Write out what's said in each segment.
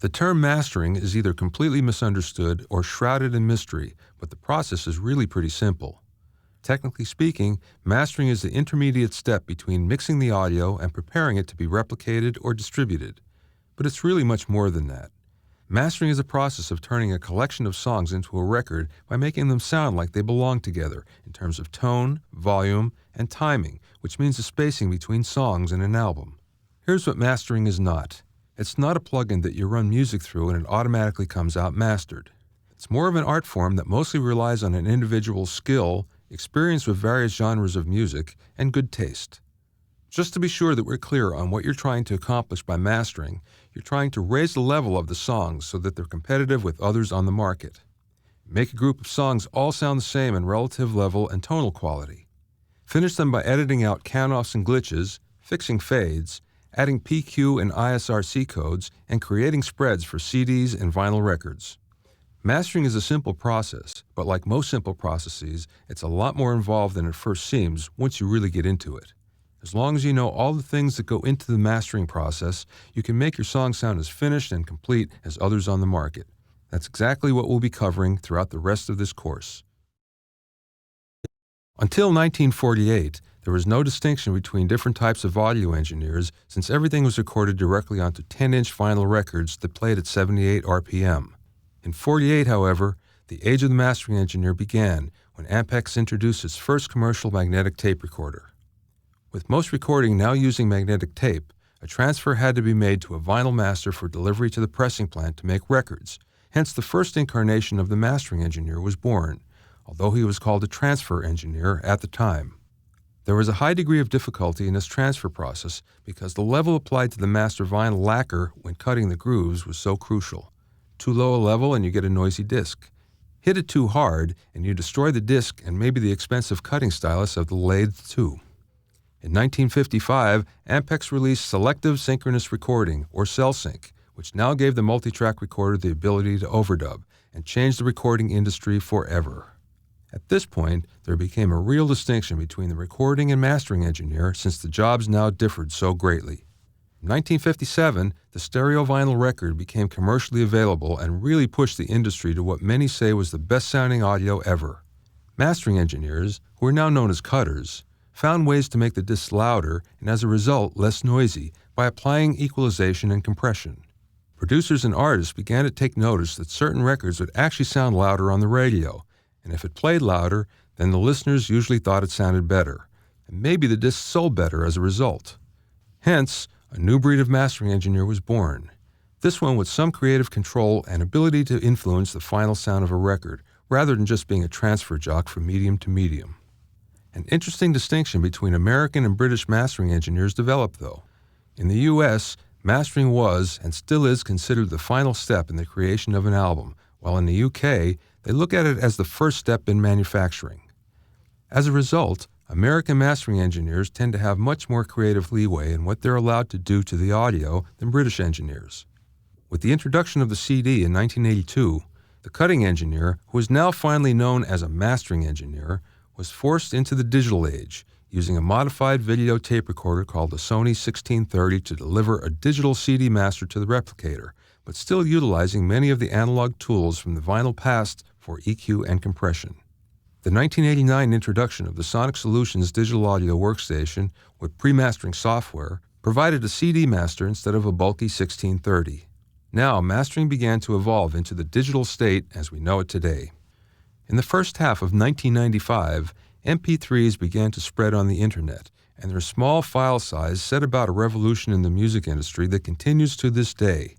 The term mastering is either completely misunderstood or shrouded in mystery, but the process is really pretty simple. Technically speaking, mastering is the intermediate step between mixing the audio and preparing it to be replicated or distributed. But it's really much more than that. Mastering is a process of turning a collection of songs into a record by making them sound like they belong together in terms of tone, volume, and timing, which means the spacing between songs in an album. Here's what mastering is not. It's not a plugin that you run music through and it automatically comes out mastered. It's more of an art form that mostly relies on an individual's skill, experience with various genres of music, and good taste. Just to be sure that we're clear on what you're trying to accomplish by mastering, you're trying to raise the level of the songs so that they're competitive with others on the market. Make a group of songs all sound the same in relative level and tonal quality. Finish them by editing out count-offs and glitches, fixing fades, adding PQ and ISRC codes, and creating spreads for CDs and vinyl records. Mastering is a simple process, but like most simple processes, it's a lot more involved than it first seems once you really get into it. As long as you know all the things that go into the mastering process, you can make your song sound as finished and complete as others on the market. That's exactly what we'll be covering throughout the rest of this course. Until 1948, there was no distinction between different types of audio engineers since everything was recorded directly onto 10-inch vinyl records that played at 78 RPM. In 48, however, the age of the mastering engineer began when Ampex introduced its first commercial magnetic tape recorder. With most recording now using magnetic tape, a transfer had to be made to a vinyl master for delivery to the pressing plant to make records. Hence, the first incarnation of the mastering engineer was born, although he was called a transfer engineer at the time. There was a high degree of difficulty in this transfer process because the level applied to the master vinyl lacquer when cutting the grooves was so crucial. Too low a level and you get a noisy disc. Hit it too hard and you destroy the disc and maybe the expensive cutting stylus of the lathe too. In 1955, Ampex released Selective Synchronous Recording, or CellSync, which now gave the multitrack recorder the ability to overdub and changed the recording industry forever. At this point, there became a real distinction between the recording and mastering engineer since the jobs now differed so greatly. In 1957, the stereo vinyl record became commercially available and really pushed the industry to what many say was the best-sounding audio ever. Mastering engineers, who are now known as cutters, found ways to make the discs louder and as a result less noisy by applying equalization and compression. Producers and artists began to take notice that certain records would actually sound louder on the radio, and if it played louder, then the listeners usually thought it sounded better, and maybe the disc sold better as a result. Hence, a new breed of mastering engineer was born, this one with some creative control and ability to influence the final sound of a record, rather than just being a transfer jock from medium to medium. An interesting distinction between American and British mastering engineers developed, though. In the U.S., mastering was, and still is, considered the final step in the creation of an album, while in the UK, they look at it as the first step in manufacturing. As a result, American mastering engineers tend to have much more creative leeway in what they're allowed to do to the audio than British engineers. With the introduction of the CD in 1982, the cutting engineer, who is now finally known as a mastering engineer, was forced into the digital age, using a modified video tape recorder called the Sony 1630 to deliver a digital CD master to the replicator, but still utilizing many of the analog tools from the vinyl past for EQ and compression. The 1989 introduction of the Sonic Solutions digital audio workstation with pre-mastering software provided a CD master instead of a bulky 1630. Now, mastering began to evolve into the digital state as we know it today. In the first half of 1995, MP3s began to spread on the internet, and their small file size set about a revolution in the music industry that continues to this day.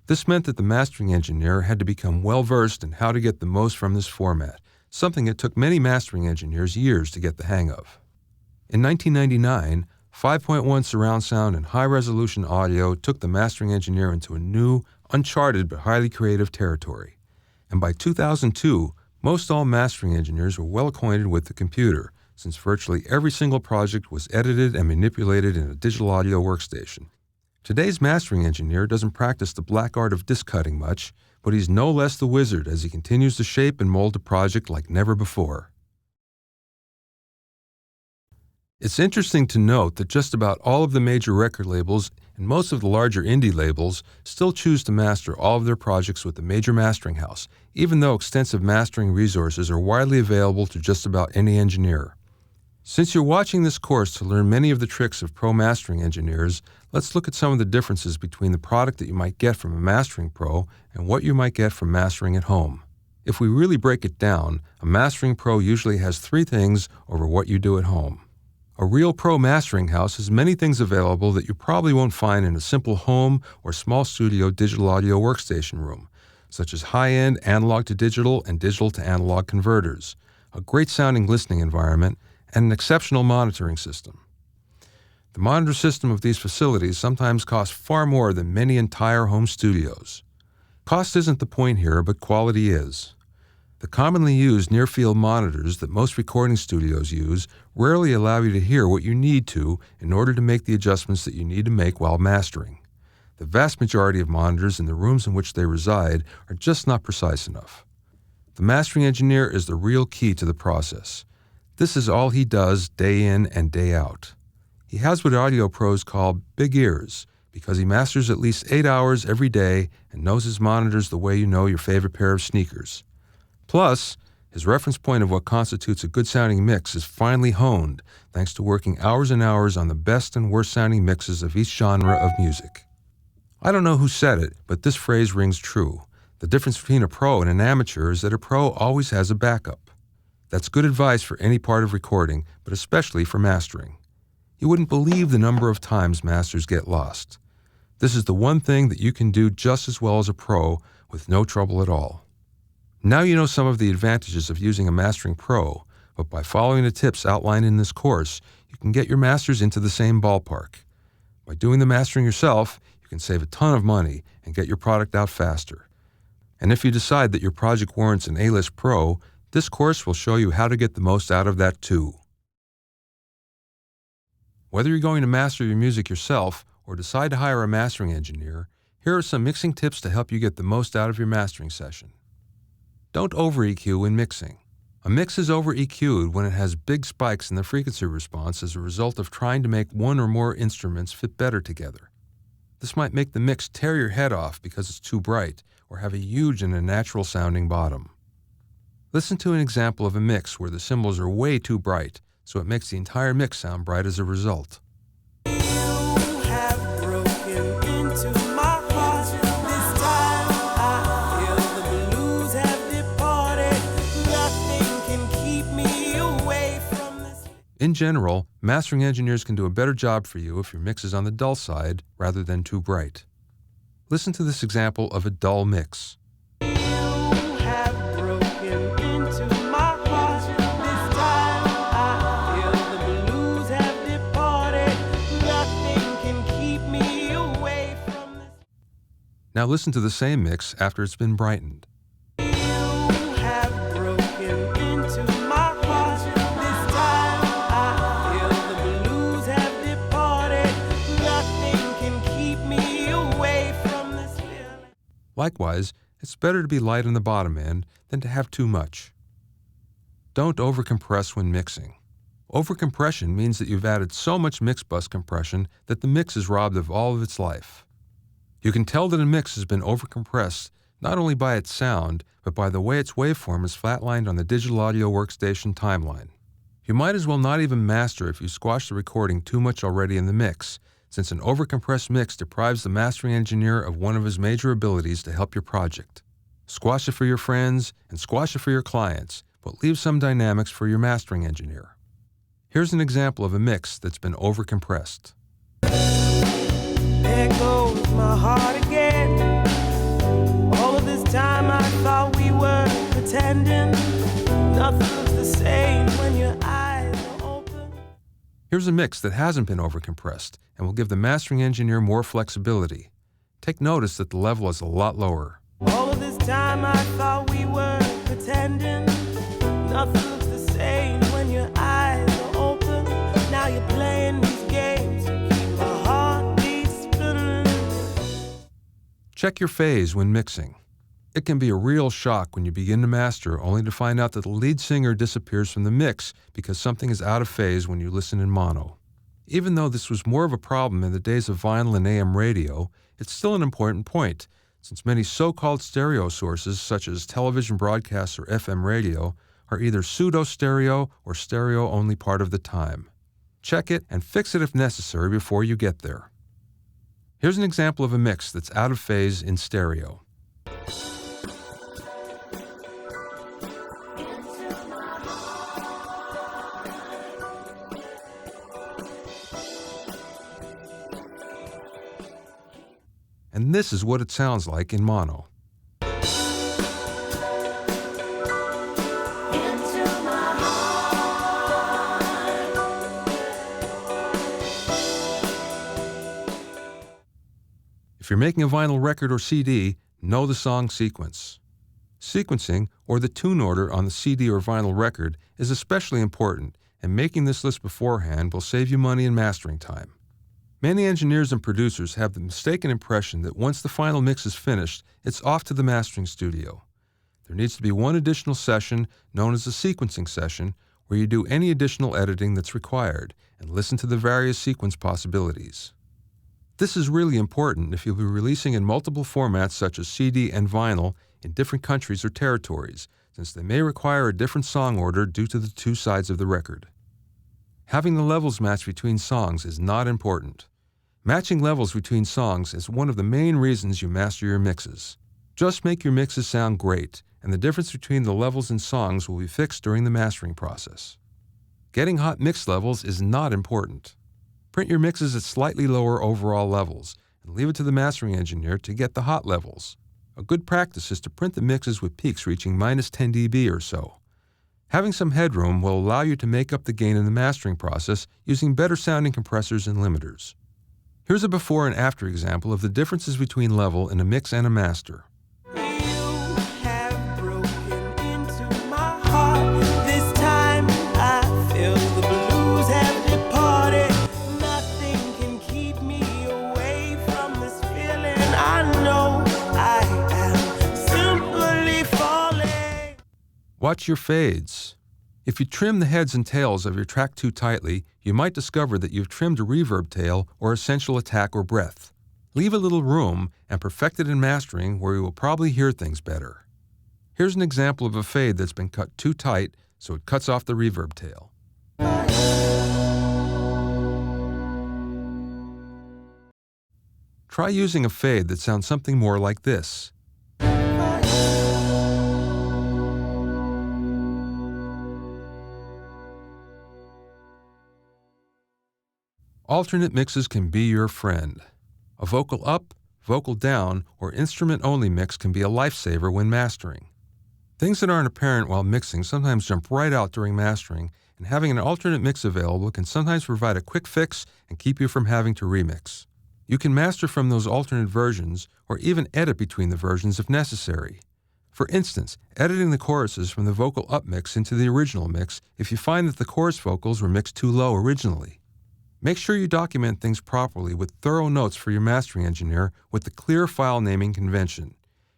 This meant that the mastering engineer had to become well-versed in how to get the most from this format, something it took many mastering engineers years to get the hang of. In 1999, 5.1 surround sound and high-resolution audio took the mastering engineer into a new, uncharted but highly creative territory. And by 2002, most all mastering engineers were well acquainted with the computer, since virtually every single project was edited and manipulated in a digital audio workstation. Today's mastering engineer doesn't practice the black art of disc cutting much, but he's no less the wizard as he continues to shape and mold the project like never before. It's interesting to note that just about all of the major record labels and most of the larger indie labels still choose to master all of their projects with a major mastering house, even though extensive mastering resources are widely available to just about any engineer. Since you're watching this course to learn many of the tricks of pro mastering engineers, let's look at some of the differences between the product that you might get from a mastering pro and what you might get from mastering at home. If we really break it down, a mastering pro usually has 3 things over what you do at home. A real pro mastering house has many things available that you probably won't find in a simple home or small studio digital audio workstation room, such as high-end analog to digital and digital to analog converters, a great sounding listening environment, and an exceptional monitoring system. The monitor system of these facilities sometimes costs far more than many entire home studios. Cost isn't the point here, but quality is. The commonly used near-field monitors that most recording studios use rarely allow you to hear what you need to in order to make the adjustments that you need to make while mastering. The vast majority of monitors in the rooms in which they reside are just not precise enough. The mastering engineer is the real key to the process. This is all he does day in and day out. He has what audio pros call big ears because he masters at least 8 hours every day and knows his monitors the way you know your favorite pair of sneakers. Plus, his reference point of what constitutes a good-sounding mix is finely honed thanks to working hours and hours on the best and worst-sounding mixes of each genre of music. I don't know who said it, but this phrase rings true. The difference between a pro and an amateur is that a pro always has a backup. That's good advice for any part of recording, but especially for mastering. You wouldn't believe the number of times masters get lost. This is the one thing that you can do just as well as a pro with no trouble at all. Now you know some of the advantages of using a mastering pro, but by following the tips outlined in this course, you can get your masters into the same ballpark. By doing the mastering yourself, you can save a ton of money and get your product out faster. And if you decide that your project warrants an A-list pro, this course will show you how to get the most out of that too. Whether you're going to master your music yourself or decide to hire a mastering engineer, here are some mixing tips to help you get the most out of your mastering session. Don't over-EQ when mixing. A mix is over-EQ'd when it has big spikes in the frequency response as a result of trying to make one or more instruments fit better together. This might make the mix tear your head off because it's too bright or have a huge and unnatural-sounding bottom. Listen to an example of a mix where the cymbals are way too bright, so it makes the entire mix sound bright as a result. In general, mastering engineers can do a better job for you if your mix is on the dull side rather than too bright. Listen to this example of a dull mix. Now listen to the same mix after it's been brightened. Likewise, it's better to be light on the bottom end than to have too much. Don't overcompress when mixing. Overcompression means that you've added so much mix bus compression that the mix is robbed of all of its life. You can tell that a mix has been overcompressed not only by its sound, but by the way its waveform is flatlined on the digital audio workstation timeline. You might as well not even master if you squash the recording too much already in the mix, since an overcompressed mix deprives the mastering engineer of one of his major abilities to help your project. Squash it for your friends and squash it for your clients, but leave some dynamics for your mastering engineer. Here's an example of a mix that's been overcompressed. There goes my heart again. All of this time I thought we were pretending. Nothing looks the same when your eyes are open. Here's a mix that hasn't been overcompressed and will give the mastering engineer more flexibility. Take notice that the level is a lot lower. All of this time I thought we were pretending. Nothing looks the same when your eyes are open. Now you're playing these games to keep my heartbeat spinning. Check your phase when mixing. It can be a real shock when you begin to master only to find out that the lead singer disappears from the mix because something is out of phase when you listen in mono. Even though this was more of a problem in the days of vinyl and AM radio, it's still an important point, since many so-called stereo sources such as television broadcasts or FM radio are either pseudo-stereo or stereo only part of the time. Check it and fix it if necessary before you get there. Here's an example of a mix that's out of phase in stereo. And this is what it sounds like in mono. If you're making a vinyl record or CD, know the song sequence. Sequencing, or the tune order on the CD or vinyl record, is especially important, and making this list beforehand will save you money and mastering time. Many engineers and producers have the mistaken impression that once the final mix is finished, it's off to the mastering studio. There needs to be one additional session, known as a sequencing session, where you do any additional editing that's required and listen to the various sequence possibilities. This is really important if you'll be releasing in multiple formats such as CD and vinyl in different countries or territories, since they may require a different song order due to the two sides of the record. Having the levels match between songs is not important. Matching levels between songs is one of the main reasons you master your mixes. Just make your mixes sound great, and the difference between the levels in songs will be fixed during the mastering process. Getting hot mix levels is not important. Print your mixes at slightly lower overall levels, and leave it to the mastering engineer to get the hot levels. A good practice is to print the mixes with peaks reaching -10 dB or so. Having some headroom will allow you to make up the gain in the mastering process using better sounding compressors and limiters. Here's a before and after example of the differences between level in a mix and a master. You have broken into my heart. This time I feel the blues have departed. Nothing can keep me away from this feeling. I know I am simply falling. Watch your fades. If you trim the heads and tails of your track too tightly, you might discover that you've trimmed a reverb tail or essential attack or breath. Leave a little room and perfect it in mastering where you will probably hear things better. Here's an example of a fade that's been cut too tight, so it cuts off the reverb tail. Try using a fade that sounds something more like this. Alternate mixes can be your friend. A vocal up, vocal down, or instrument-only mix can be a lifesaver when mastering. Things that aren't apparent while mixing sometimes jump right out during mastering, and having an alternate mix available can sometimes provide a quick fix and keep you from having to remix. You can master from those alternate versions, or even edit between the versions if necessary. For instance, editing the choruses from the vocal up mix into the original mix if you find that the chorus vocals were mixed too low originally. Make sure you document things properly with thorough notes for your mastering engineer with the clear file naming convention.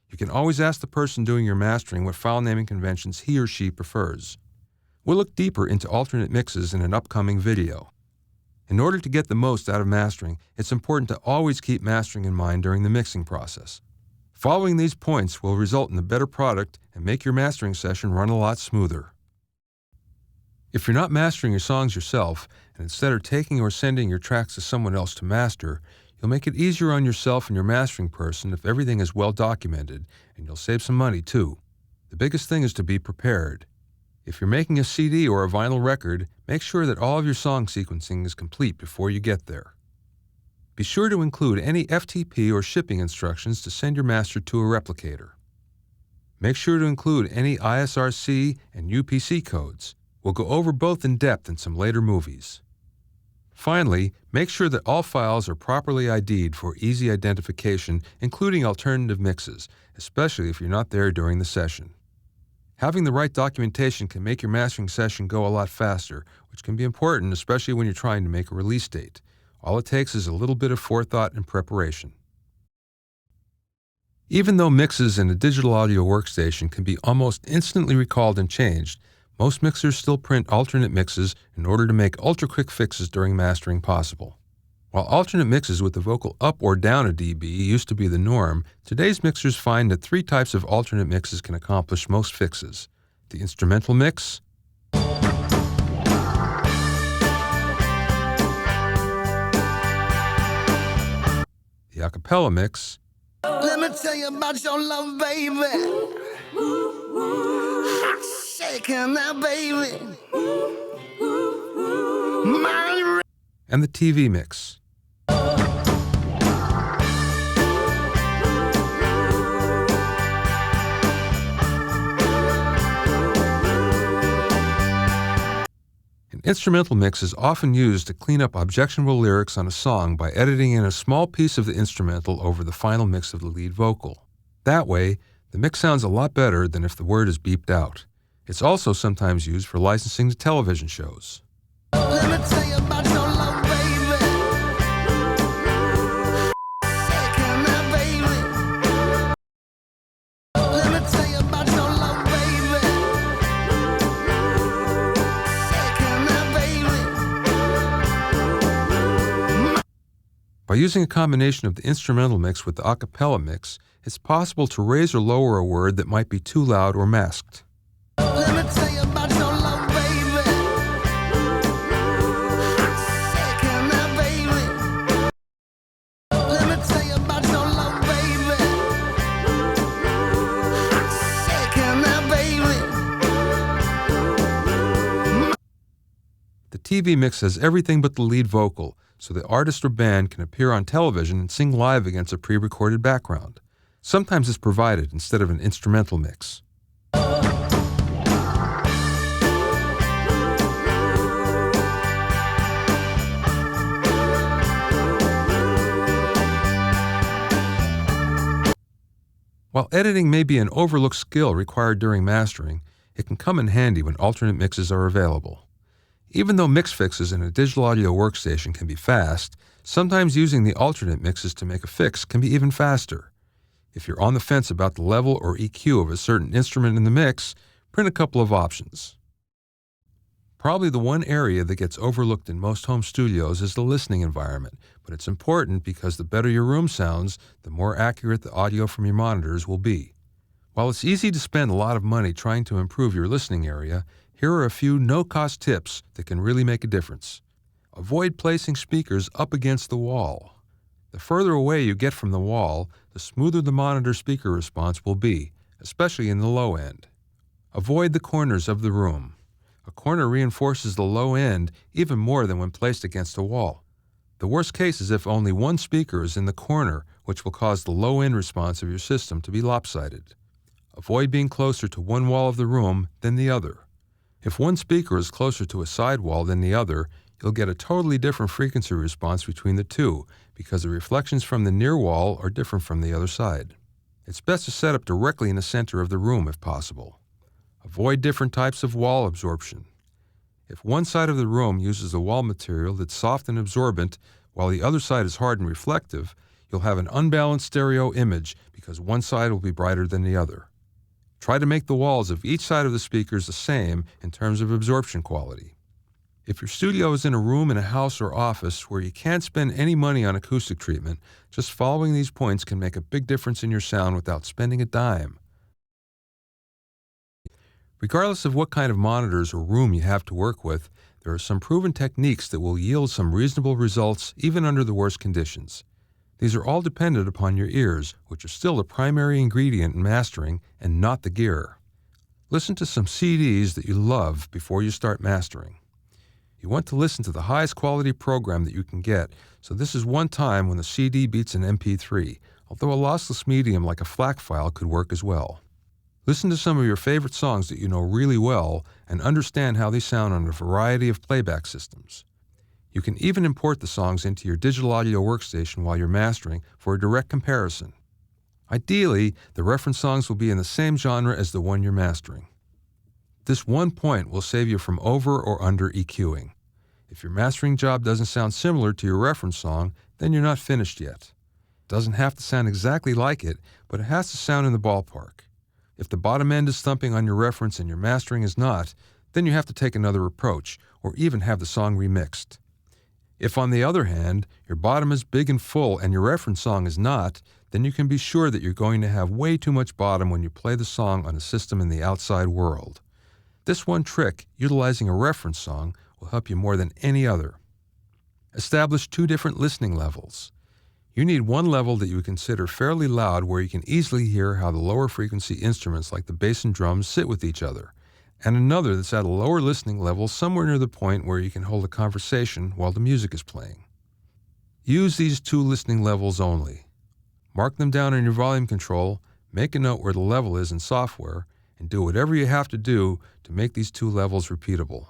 You can always ask the person doing your mastering what file naming conventions he or she prefers. We'll look deeper into alternate mixes in an upcoming video. In order to get the most out of mastering, it's important to always keep mastering in mind during the mixing process. Following these points will result in a better product and make your mastering session run a lot smoother. If you're not mastering your songs yourself, and instead are taking or sending your tracks to someone else to master, you'll make it easier on yourself and your mastering person if everything is well documented, and you'll save some money too. The biggest thing is to be prepared. If you're making a CD or a vinyl record, make sure that all of your song sequencing is complete before you get there. Be sure to include any FTP or shipping instructions to send your master to a replicator. Make sure to include any ISRC and UPC codes. We'll go over both in depth in some later movies. Finally, make sure that all files are properly ID'd for easy identification, including alternative mixes, especially if you're not there during the session. Having the right documentation can make your mastering session go a lot faster, which can be important, especially when you're trying to make a release date. All it takes is a little bit of forethought and preparation. Even though mixes in a digital audio workstation can be almost instantly recalled and changed, most mixers still print alternate mixes in order to make ultra-quick fixes during mastering possible. While alternate mixes with the vocal up or down a dB used to be the norm, today's mixers find that 3 types of alternate mixes can accomplish most fixes: the instrumental mix, the a cappella mix, Let me tell you about your love, baby. Shaking that baby. and the TV mix. An instrumental mix is often used to clean up objectionable lyrics on a song by editing in a small piece of the instrumental over the final mix of the lead vocal. That way, the mix sounds a lot better than if the word is beeped out. It's also sometimes used for licensing to television shows. Let me tell you about your love, baby. Shaking that baby. Let me tell you about your love, baby. Shaking that baby. By using a combination of the instrumental mix with the a cappella mix, it's possible to raise or lower a word that might be too loud or masked. Let me tell you about your love, baby. Shaking that baby. Let me tell you about your love, baby. Shaking that baby. The TV mix has everything but the lead vocal, so the artist or band can appear on television and sing live against a pre-recorded background. Sometimes it's provided instead of an instrumental mix. While editing may be an overlooked skill required during mastering, it can come in handy when alternate mixes are available. Even though mix fixes in a digital audio workstation can be fast, sometimes using the alternate mixes to make a fix can be even faster. If you're on the fence about the level or EQ of a certain instrument in the mix, print a couple of options. Probably the one area that gets overlooked in most home studios is the listening environment, but it's important because the better your room sounds, the more accurate the audio from your monitors will be. While it's easy to spend a lot of money trying to improve your listening area, here are a few no-cost tips that can really make a difference. Avoid placing speakers up against the wall. The further away you get from the wall, the smoother the monitor speaker response will be, especially in the low end. Avoid the corners of the room. A corner reinforces the low end even more than when placed against a wall. The worst case is if only one speaker is in the corner, which will cause the low end response of your system to be lopsided. Avoid being closer to one wall of the room than the other. If one speaker is closer to a side wall than the other, you'll get a totally different frequency response between the two because the reflections from the near wall are different from the other side. It's best to set up directly in the center of the room if possible. Avoid different types of wall absorption. If one side of the room uses a wall material that's soft and absorbent while the other side is hard and reflective, you'll have an unbalanced stereo image because one side will be brighter than the other. Try to make the walls of each side of the speakers the same in terms of absorption quality. If your studio is in a room in a house or office where you can't spend any money on acoustic treatment, just following these points can make a big difference in your sound without spending a dime. Regardless of what kind of monitors or room you have to work with, there are some proven techniques that will yield some reasonable results even under the worst conditions. These are all dependent upon your ears, which are still the primary ingredient in mastering and not the gear. Listen to some CDs that you love before you start mastering. You want to listen to the highest quality program that you can get, so this is one time when the CD beats an MP3, although a lossless medium like a FLAC file could work as well. Listen to some of your favorite songs that you know really well and understand how they sound on a variety of playback systems. You can even import the songs into your digital audio workstation while you're mastering for a direct comparison. Ideally, the reference songs will be in the same genre as the one you're mastering. This one point will save you from over or under EQing. If your mastering job doesn't sound similar to your reference song, then you're not finished yet. Doesn't have to sound exactly like it, but it has to sound in the ballpark. If the bottom end is thumping on your reference and your mastering is not, then you have to take another approach, or even have the song remixed. If, on the other hand, your bottom is big and full and your reference song is not, then you can be sure that you're going to have way too much bottom when you play the song on a system in the outside world. This one trick, utilizing a reference song, will help you more than any other. Establish 2 different listening levels. You need one level that you would consider fairly loud where you can easily hear how the lower frequency instruments like the bass and drums sit with each other, and another that's at a lower listening level somewhere near the point where you can hold a conversation while the music is playing. Use these 2 listening levels only. Mark them down in your volume control, make a note where the level is in software, and do whatever you have to do to make these 2 levels repeatable.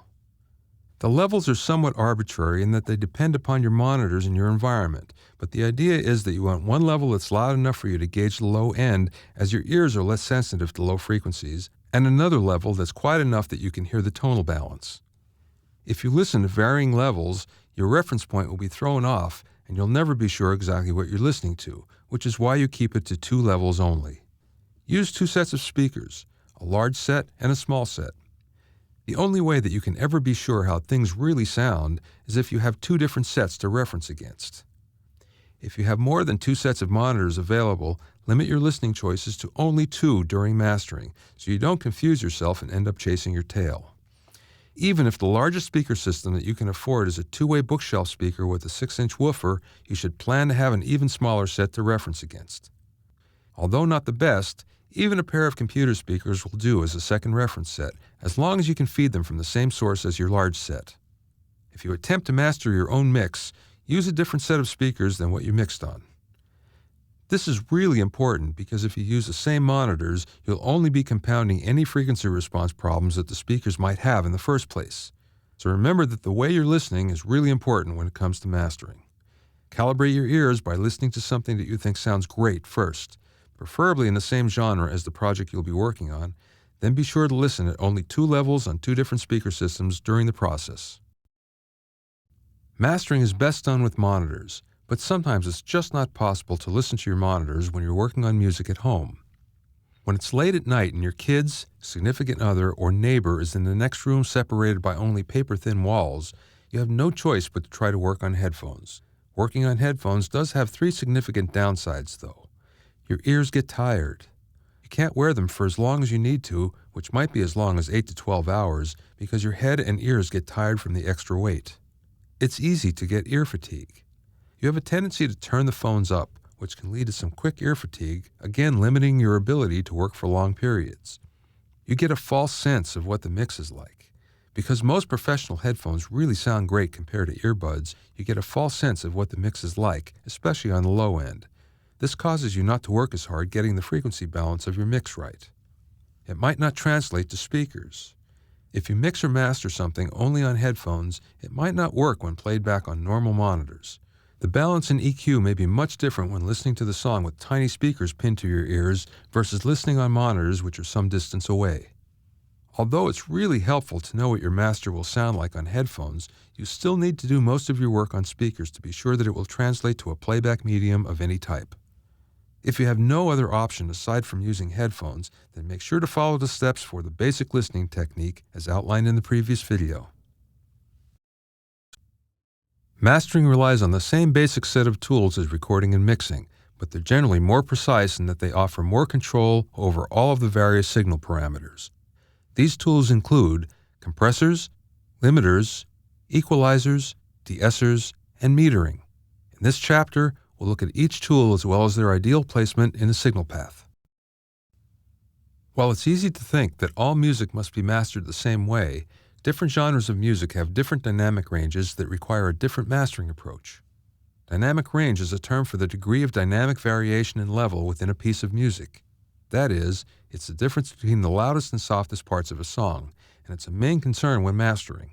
The levels are somewhat arbitrary in that they depend upon your monitors and your environment, but the idea is that you want one level that's loud enough for you to gauge the low end, as your ears are less sensitive to low frequencies, and another level that's quiet enough that you can hear the tonal balance. If you listen to varying levels, your reference point will be thrown off, and you'll never be sure exactly what you're listening to, which is why you keep it to 2 levels only. Use 2 sets of speakers, a large set and a small set. The only way that you can ever be sure how things really sound is if you have 2 different sets to reference against. If you have more than 2 sets of monitors available, limit your listening choices to only 2 during mastering, so you don't confuse yourself and end up chasing your tail. Even if the largest speaker system that you can afford is a 2-way bookshelf speaker with a 6-inch woofer, you should plan to have an even smaller set to reference against. Although not the best, even a pair of computer speakers will do as a second reference set, as long as you can feed them from the same source as your large set. If you attempt to master your own mix, use a different set of speakers than what you mixed on. This is really important because if you use the same monitors, you'll only be compounding any frequency response problems that the speakers might have in the first place. So remember that the way you're listening is really important when it comes to mastering. Calibrate your ears by listening to something that you think sounds great first, preferably in the same genre as the project you'll be working on, then be sure to listen at only 2 levels on 2 different speaker systems during the process. Mastering is best done with monitors, but sometimes it's just not possible to listen to your monitors when you're working on music at home. When it's late at night and your kids, significant other, or neighbor is in the next room separated by only paper-thin walls, you have no choice but to try to work on headphones. Working on headphones does have 3 significant downsides, though. Your ears get tired. You can't wear them for as long as you need to, which might be as long as 8 to 12 hours, because your head and ears get tired from the extra weight. It's easy to get ear fatigue. You have a tendency to turn the phones up, which can lead to some quick ear fatigue, again limiting your ability to work for long periods. You get a false sense of what the mix is like. Because most professional headphones really sound great compared to earbuds, you get a false sense of what the mix is like, especially on the low end. This causes you not to work as hard getting the frequency balance of your mix right. It might not translate to speakers. If you mix or master something only on headphones, it might not work when played back on normal monitors. The balance and EQ may be much different when listening to the song with tiny speakers pinned to your ears versus listening on monitors which are some distance away. Although it's really helpful to know what your master will sound like on headphones, you still need to do most of your work on speakers to be sure that it will translate to a playback medium of any type. If you have no other option aside from using headphones, then make sure to follow the steps for the basic listening technique as outlined in the previous video. Mastering relies on the same basic set of tools as recording and mixing, but they're generally more precise in that they offer more control over all of the various signal parameters. These tools include compressors, limiters, equalizers, de-essers, and metering. In this chapter, we'll look at each tool as well as their ideal placement in the signal path. While it's easy to think that all music must be mastered the same way, different genres of music have different dynamic ranges that require a different mastering approach. Dynamic range is a term for the degree of dynamic variation in level within a piece of music. That is, it's the difference between the loudest and softest parts of a song, and it's a main concern when mastering.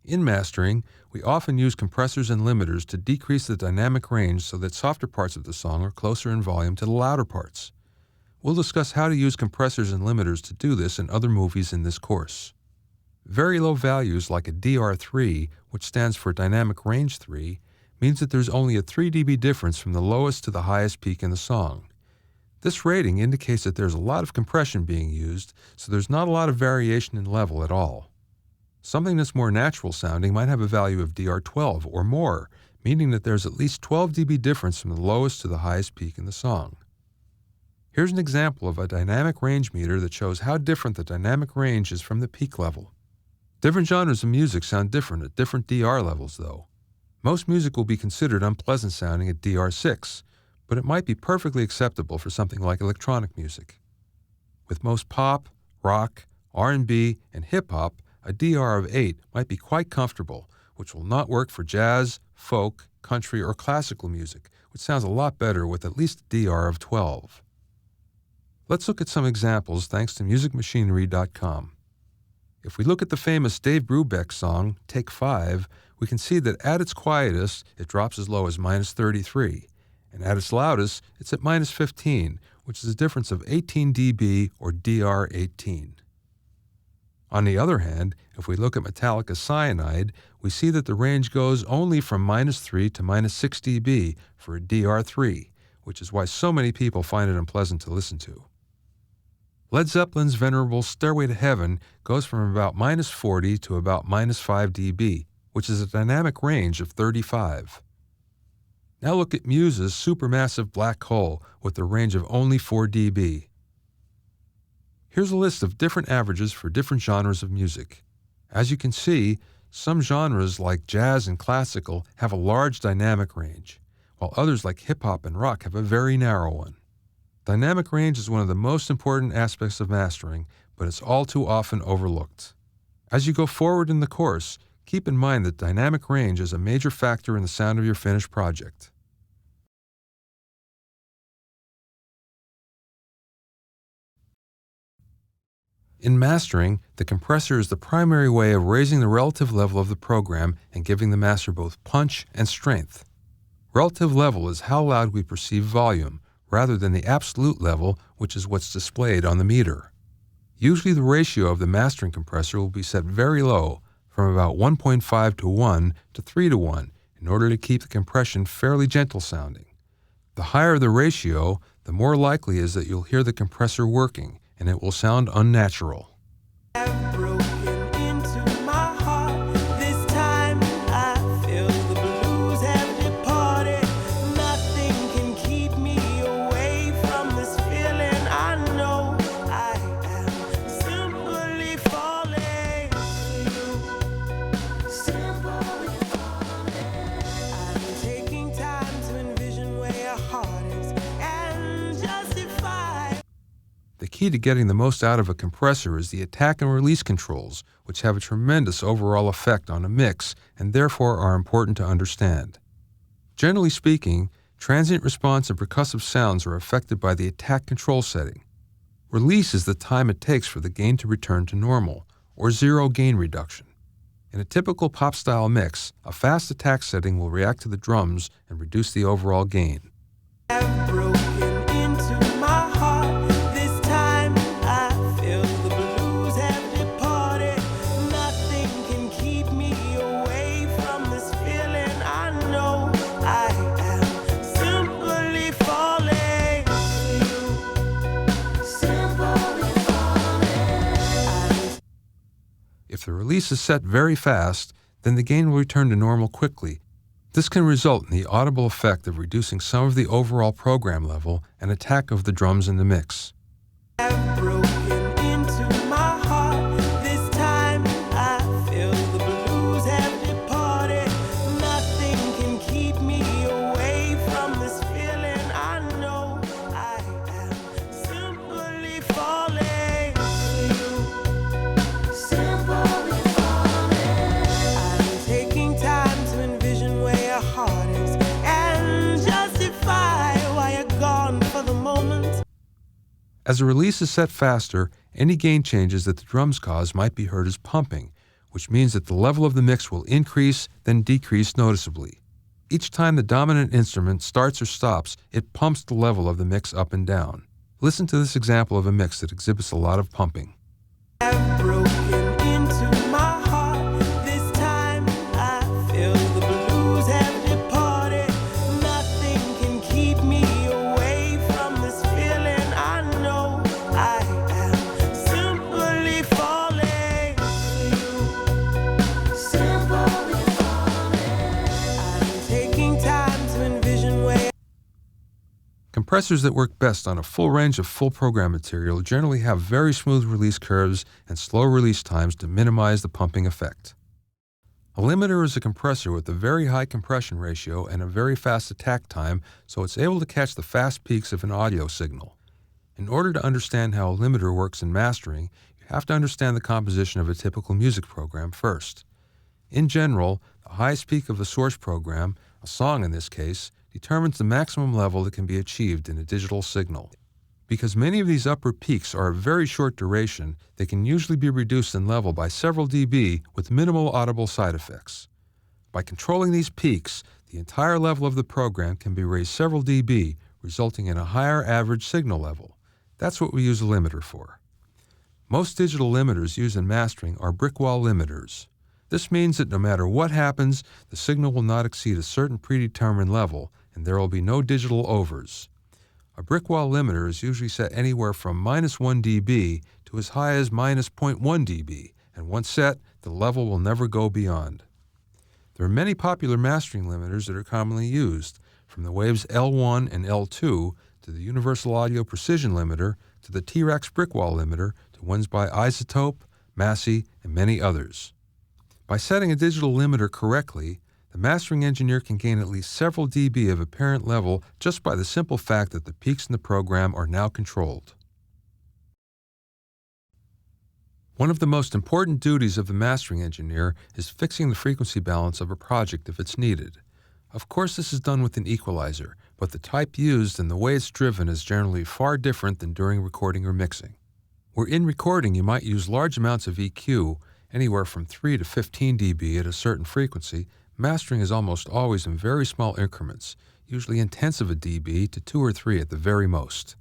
In mastering, we often use compressors and limiters to decrease the dynamic range so that softer parts of the song are closer in volume to the louder parts. We'll discuss how to use compressors and limiters to do this in other movies in this course. Very low values like a DR3, which stands for Dynamic Range 3, means that there's only a 3 dB difference from the lowest to the highest peak in the song. This rating indicates that there's a lot of compression being used, so there's not a lot of variation in level at all. Something that's more natural sounding might have a value of DR12 or more, meaning that there's at least 12 dB difference from the lowest to the highest peak in the song. Here's an example of a dynamic range meter that shows how different the dynamic range is from the peak level. Different genres of music sound different at different DR levels, though. Most music will be considered unpleasant sounding at DR6, but it might be perfectly acceptable for something like electronic music. With most pop, rock, R&B, and hip-hop, a DR of 8 might be quite comfortable, which will not work for jazz, folk, country, or classical music, which sounds a lot better with at least a DR of 12. Let's look at some examples thanks to musicmachinery.com. If we look at the famous Dave Brubeck song, Take 5, we can see that at its quietest, it drops as low as -33, and at its loudest, it's at -15, which is a difference of 18 dB or DR18. On the other hand, if we look at Metallica's Cyanide, we see that the range goes only from -3 to -6 dB for a DR3, which is why so many people find it unpleasant to listen to. Led Zeppelin's venerable Stairway to Heaven goes from about -40 to about -5 dB, which is a dynamic range of 35. Now look at Muse's supermassive black hole with a range of only 4 dB. Here's a list of different averages for different genres of music. As you can see, some genres like jazz and classical have a large dynamic range, while others like hip-hop and rock have a very narrow one. Dynamic range is one of the most important aspects of mastering, but it's all too often overlooked. As you go forward in the course, keep in mind that dynamic range is a major factor in the sound of your finished project. In mastering, the compressor is the primary way of raising the relative level of the program and giving the master both punch and strength. Relative level is how loud we perceive volume, rather than the absolute level, which is what's displayed on the meter. Usually the ratio of the mastering compressor will be set very low, from about 1.5 to 1 to 3 to 1, in order to keep the compression fairly gentle sounding. The higher the ratio, the more likely is that you'll hear the compressor working, and it will sound unnatural. The key to getting the most out of a compressor is the attack and release controls, which have a tremendous overall effect on a mix and therefore are important to understand. Generally speaking, transient response and percussive sounds are affected by the attack control setting. Release is the time it takes for the gain to return to normal, or zero gain reduction. In a typical pop-style mix, a fast attack setting will react to the drums and reduce the overall gain. If the release is set very fast, then the gain will return to normal quickly. This can result in the audible effect of reducing some of the overall program level and attack of the drums in the mix. As the release is set faster, any gain changes that the drums cause might be heard as pumping, which means that the level of the mix will increase, then decrease noticeably. Each time the dominant instrument starts or stops, it pumps the level of the mix up and down. Listen to this example of a mix that exhibits a lot of pumping. Compressors that work best on a full range of full program material generally have very smooth release curves and slow release times to minimize the pumping effect. A limiter is a compressor with a very high compression ratio and a very fast attack time, so it's able to catch the fast peaks of an audio signal. In order to understand how a limiter works in mastering, you have to understand the composition of a typical music program first. In general, the highest peak of a source program, a song in this case, determines the maximum level that can be achieved in a digital signal. Because many of these upper peaks are of very short duration, they can usually be reduced in level by several dB with minimal audible side effects. By controlling these peaks, the entire level of the program can be raised several dB, resulting in a higher average signal level. That's what we use a limiter for. Most digital limiters used in mastering are brick wall limiters. This means that no matter what happens, the signal will not exceed a certain predetermined level, and there will be no digital overs. A brick wall limiter is usually set anywhere from -1 dB to as high as -0.1 dB, and once set, the level will never go beyond. There are many popular mastering limiters that are commonly used, from the Waves L1 and L2 to the Universal Audio Precision Limiter to the T-Rex brick wall limiter to ones by Isotope, Massey, and many others. By setting a digital limiter correctly, the mastering engineer can gain at least several dB of apparent level just by the simple fact that the peaks in the program are now controlled. One of the most important duties of the mastering engineer is fixing the frequency balance of a project if it's needed. Of course, this is done with an equalizer, but the type used and the way it's driven is generally far different than during recording or mixing. Where in recording you might use large amounts of EQ, anywhere from 3 to 15 dB at a certain frequency, mastering is almost always in very small increments, usually in tenths of a dB to 2 or 3 at the very most.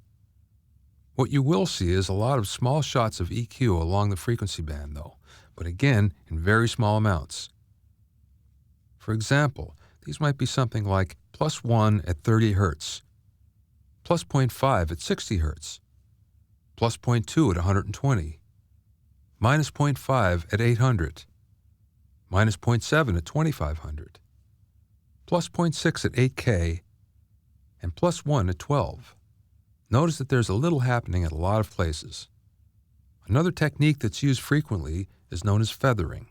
What you will see is a lot of small shots of EQ along the frequency band though, but again in very small amounts. For example, these might be something like +1 at 30 Hz, +0.5 at 60 Hz, +0.2 at 120, -0.5 at 800, -0.7 at 2500, +0.6 at 8K, and +1 at 12. Notice that there's a little happening at a lot of places. Another technique that's used frequently is known as feathering.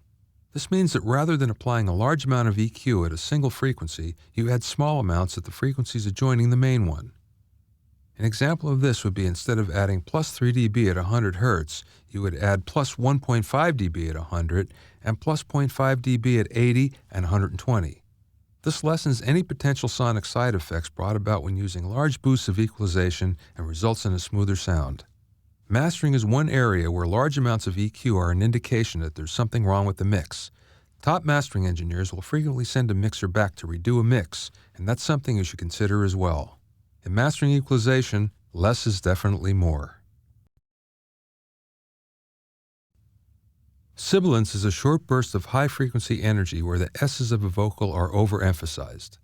This means that rather than applying a large amount of EQ at a single frequency, you add small amounts at the frequencies adjoining the main one. An example of this would be instead of adding +3 dB at 100 Hz, you would add +1.5 dB at 100 and +0.5 dB at 80 and 120. This lessens any potential sonic side effects brought about when using large boosts of equalization and results in a smoother sound. Mastering is one area where large amounts of EQ are an indication that there's something wrong with the mix. Top mastering engineers will frequently send a mixer back to redo a mix, and that's something you should consider as well. In mastering equalization, less is definitely more. Sibilance is a short burst of high-frequency energy where the S's of a vocal are overemphasized.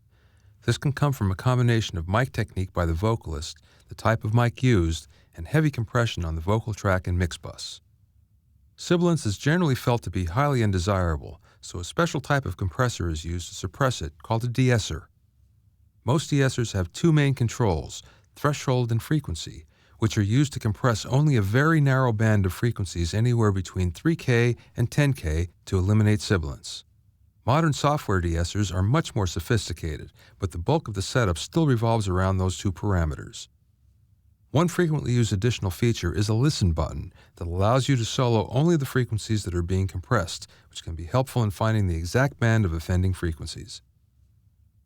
This can come from a combination of mic technique by the vocalist, the type of mic used, and heavy compression on the vocal track and mix bus. Sibilance is generally felt to be highly undesirable, so a special type of compressor is used to suppress it, called a de-esser. Most de-essers have two main controls, threshold and frequency, which are used to compress only a very narrow band of frequencies anywhere between 3K and 10K to eliminate sibilance. Modern software de-essers are much more sophisticated, but the bulk of the setup still revolves around those two parameters. One frequently used additional feature is a listen button that allows you to solo only the frequencies that are being compressed, which can be helpful in finding the exact band of offending frequencies.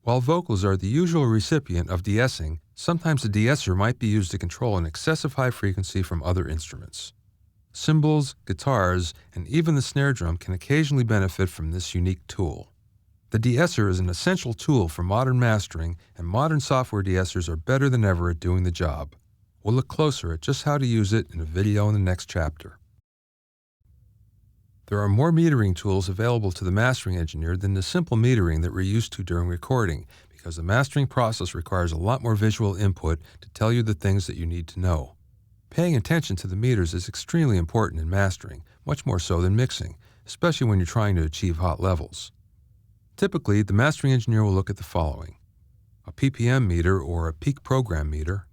While vocals are the usual recipient of de-essing, sometimes a de-esser might be used to control an excessive high frequency from other instruments. Cymbals, guitars, and even the snare drum can occasionally benefit from this unique tool. The de-esser is an essential tool for modern mastering, and modern software de-essers are better than ever at doing the job. We'll look closer at just how to use it in a video in the next chapter. There are more metering tools available to the mastering engineer than the simple metering that we're used to during recording, because the mastering process requires a lot more visual input to tell you the things that you need to know. Paying attention to the meters is extremely important in mastering, much more so than mixing, especially when you're trying to achieve hot levels. Typically, the mastering engineer will look at the following: a PPM meter or a peak program meter,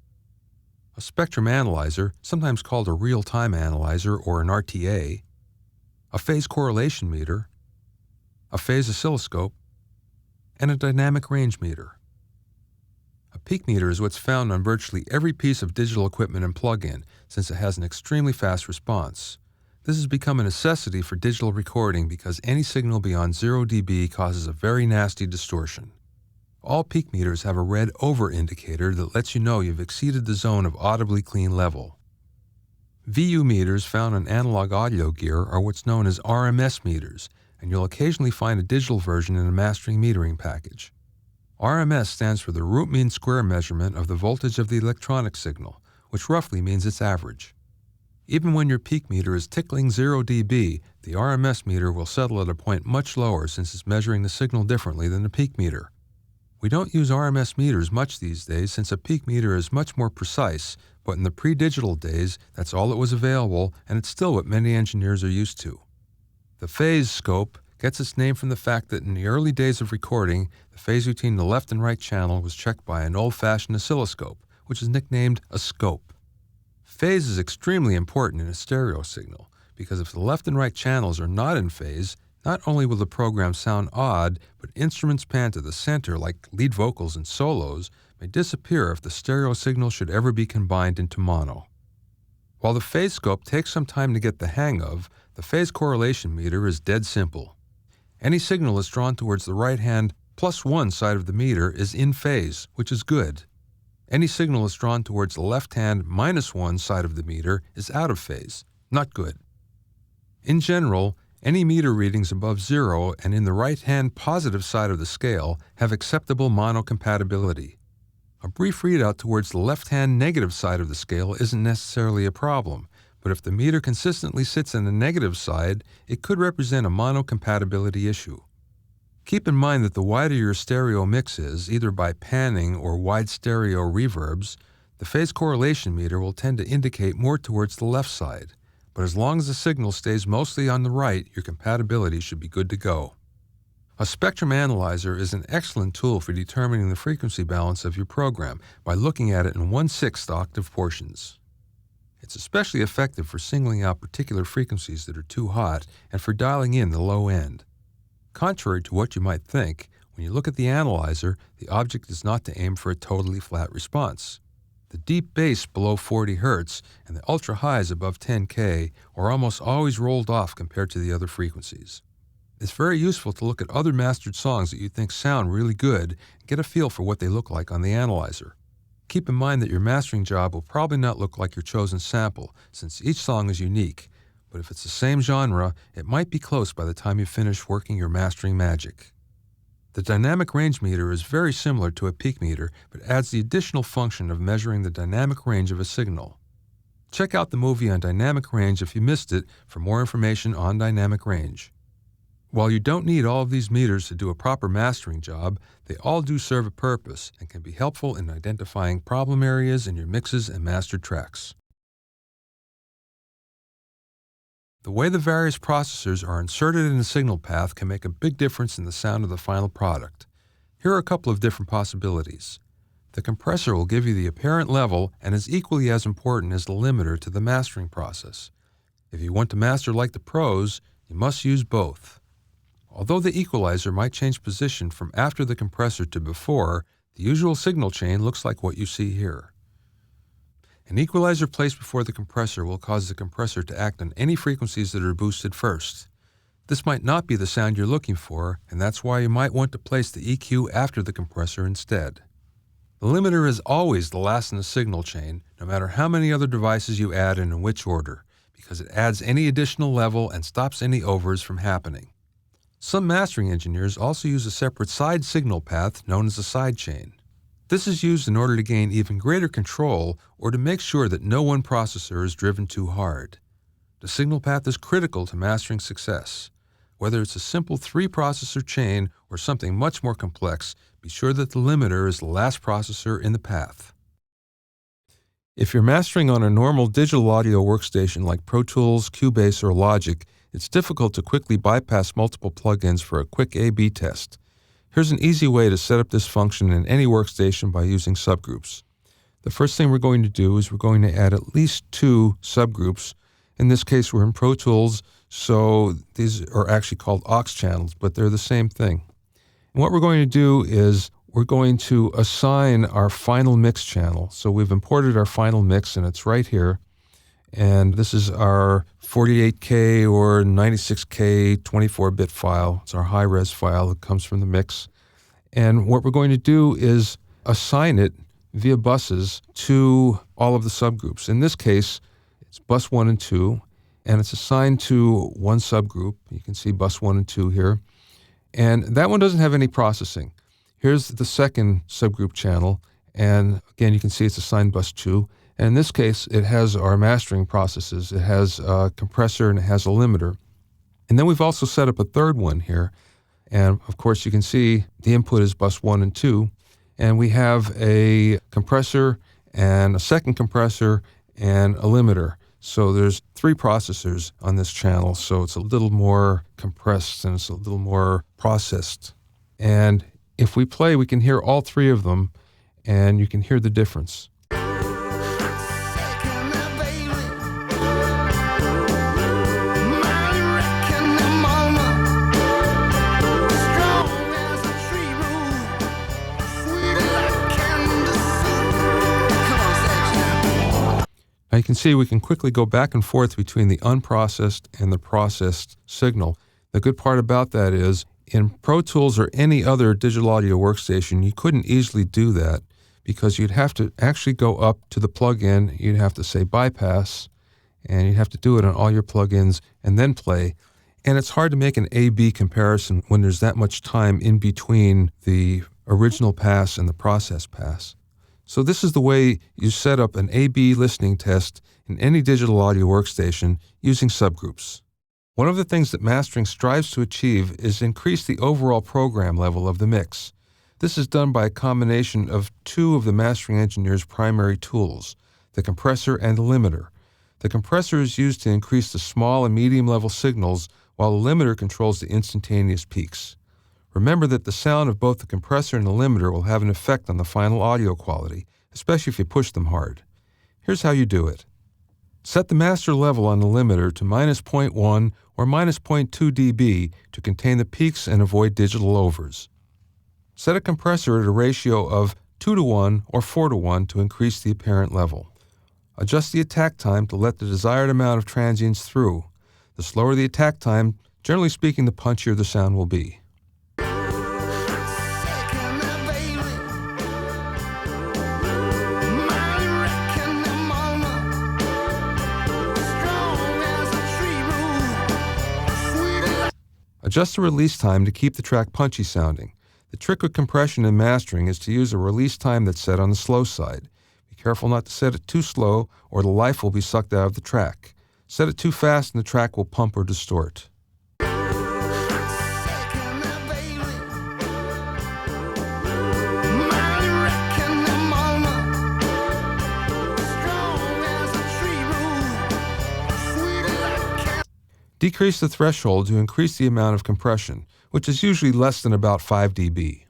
a spectrum analyzer, sometimes called a real-time analyzer or an RTA, a phase correlation meter, a phase oscilloscope, and a dynamic range meter. A peak meter is what's found on virtually every piece of digital equipment and plug-in, since it has an extremely fast response. This has become a necessity for digital recording because any signal beyond 0 dB causes a very nasty distortion. All peak meters have a red over indicator that lets you know you've exceeded the zone of audibly clean level. VU meters found on analog audio gear are what's known as RMS meters, and you'll occasionally find a digital version in a mastering metering package. RMS stands for the root mean square measurement of the voltage of the electronic signal, which roughly means its average. Even when your peak meter is tickling 0 dB, the RMS meter will settle at a point much lower since it's measuring the signal differently than the peak meter. We don't use RMS meters much these days since a peak meter is much more precise, but in the pre-digital days, that's all that was available, and it's still what many engineers are used to. The phase scope gets its name from the fact that in the early days of recording, the phase between the left and right channel was checked by an old-fashioned oscilloscope, which is nicknamed a scope. Phase is extremely important in a stereo signal, because if the left and right channels are not in phase, not only will the program sound odd, but instruments panned to the center, like lead vocals and solos, may disappear if the stereo signal should ever be combined into mono. While the phase scope takes some time to get the hang of, the phase correlation meter is dead simple. Any signal that's drawn towards the right-hand +1 side of the meter is in phase, which is good. Any signal that's drawn towards the left-hand -1 side of the meter is out of phase, not good. In general, any meter readings above 0 and in the right-hand positive side of the scale have acceptable mono compatibility. A brief readout towards the left-hand negative side of the scale isn't necessarily a problem, but if the meter consistently sits in the negative side, it could represent a mono compatibility issue. Keep in mind that the wider your stereo mix is, either by panning or wide stereo reverbs, the phase correlation meter will tend to indicate more towards the left side, but as long as the signal stays mostly on the right, your compatibility should be good to go. A spectrum analyzer is an excellent tool for determining the frequency balance of your program by looking at it in 1/6 octave portions. It's especially effective for singling out particular frequencies that are too hot and for dialing in the low end. Contrary to what you might think, when you look at the analyzer, the object is not to aim for a totally flat response. The deep bass below 40 Hz and the ultra highs above 10K are almost always rolled off compared to the other frequencies. It's very useful to look at other mastered songs that you think sound really good and get a feel for what they look like on the analyzer. Keep in mind that your mastering job will probably not look like your chosen sample, since each song is unique, but if it's the same genre, it might be close by the time you finish working your mastering magic. The dynamic range meter is very similar to a peak meter, but adds the additional function of measuring the dynamic range of a signal. Check out the movie on dynamic range if you missed it for more information on dynamic range. While you don't need all of these meters to do a proper mastering job, they all do serve a purpose and can be helpful in identifying problem areas in your mixes and mastered tracks. The way the various processors are inserted in the signal path can make a big difference in the sound of the final product. Here are a couple of different possibilities. The compressor will give you the apparent level and is equally as important as the limiter to the mastering process. If you want to master like the pros, you must use both. Although the equalizer might change position from after the compressor to before, the usual signal chain looks like what you see here. An equalizer placed before the compressor will cause the compressor to act on any frequencies that are boosted first. This might not be the sound you're looking for, and that's why you might want to place the EQ after the compressor instead. The limiter is always the last in the signal chain, no matter how many other devices you add and in which order, because it adds any additional level and stops any overs from happening. Some mastering engineers also use a separate side signal path known as a sidechain. This is used in order to gain even greater control or to make sure that no one processor is driven too hard. The signal path is critical to mastering success. Whether it's a simple 3-processor chain or something much more complex, be sure that the limiter is the last processor in the path. If you're mastering on a normal digital audio workstation like Pro Tools, Cubase, or Logic, it's difficult to quickly bypass multiple plugins for a quick A/B test. Here's an easy way to set up this function in any workstation by using subgroups. The first thing we're going to do is we're going to add at least 2 subgroups. In this case, we're in Pro Tools, so these are actually called aux channels, but they're the same thing. And what we're going to do is we're going to assign our final mix channel. So we've imported our final mix, and it's right here. And this is our 48K or 96K 24-bit file. It's our high-res file that comes from the mix. And what we're going to do is assign it via buses to all of the subgroups. In this case, it's bus 1 and 2, and it's assigned to one subgroup. You can see bus 1 and 2 here. And that one doesn't have any processing. Here's the second subgroup channel, and again, you can see it's assigned bus 2. And in this case, it has our mastering processes. It has a compressor and it has a limiter. And then we've also set up a third one here. And of course, you can see the input is bus 1 and 2. And we have a compressor and a second compressor and a limiter. So there's 3 processors on this channel. So it's a little more compressed and it's a little more processed. And if we play, we can hear all 3 of them, and you can hear the difference. Now you can see we can quickly go back and forth between the unprocessed and the processed signal. The good part about that is in Pro Tools or any other digital audio workstation, you couldn't easily do that because you'd have to actually go up to the plugin, you'd have to say bypass, and you'd have to do it on all your plugins and then play. And it's hard to make an A-B comparison when there's that much time in between the original pass and the process pass. So this is the way you set up an A-B listening test in any digital audio workstation using subgroups. One of the things that mastering strives to achieve is increase the overall program level of the mix. This is done by a combination of 2 of the mastering engineer's primary tools, the compressor and the limiter. The compressor is used to increase the small and medium level signals, while the limiter controls the instantaneous peaks. Remember that the sound of both the compressor and the limiter will have an effect on the final audio quality, especially if you push them hard. Here's how you do it. Set the master level on the limiter to -0.1 or -0.2 dB to contain the peaks and avoid digital overs. Set a compressor at a ratio of 2:1 or 4:1 to increase the apparent level. Adjust the attack time to let the desired amount of transients through. The slower the attack time, generally speaking, the punchier the sound will be. Adjust the release time to keep the track punchy sounding. The trick with compression and mastering is to use a release time that's set on the slow side. Be careful not to set it too slow or the life will be sucked out of the track. Set it too fast and the track will pump or distort. Decrease the threshold to increase the amount of compression, which is usually less than about 5 dB.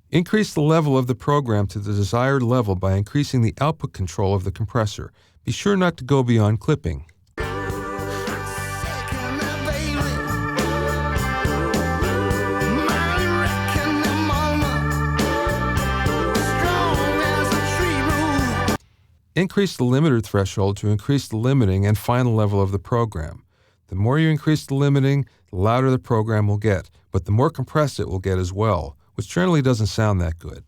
Increase the level of the program to the desired level by increasing the output control of the compressor. Be sure not to go beyond clipping. Increase the limiter threshold to increase the limiting and final level of the program. The more you increase the limiting, the louder the program will get, but the more compressed it will get as well, which generally doesn't sound that good.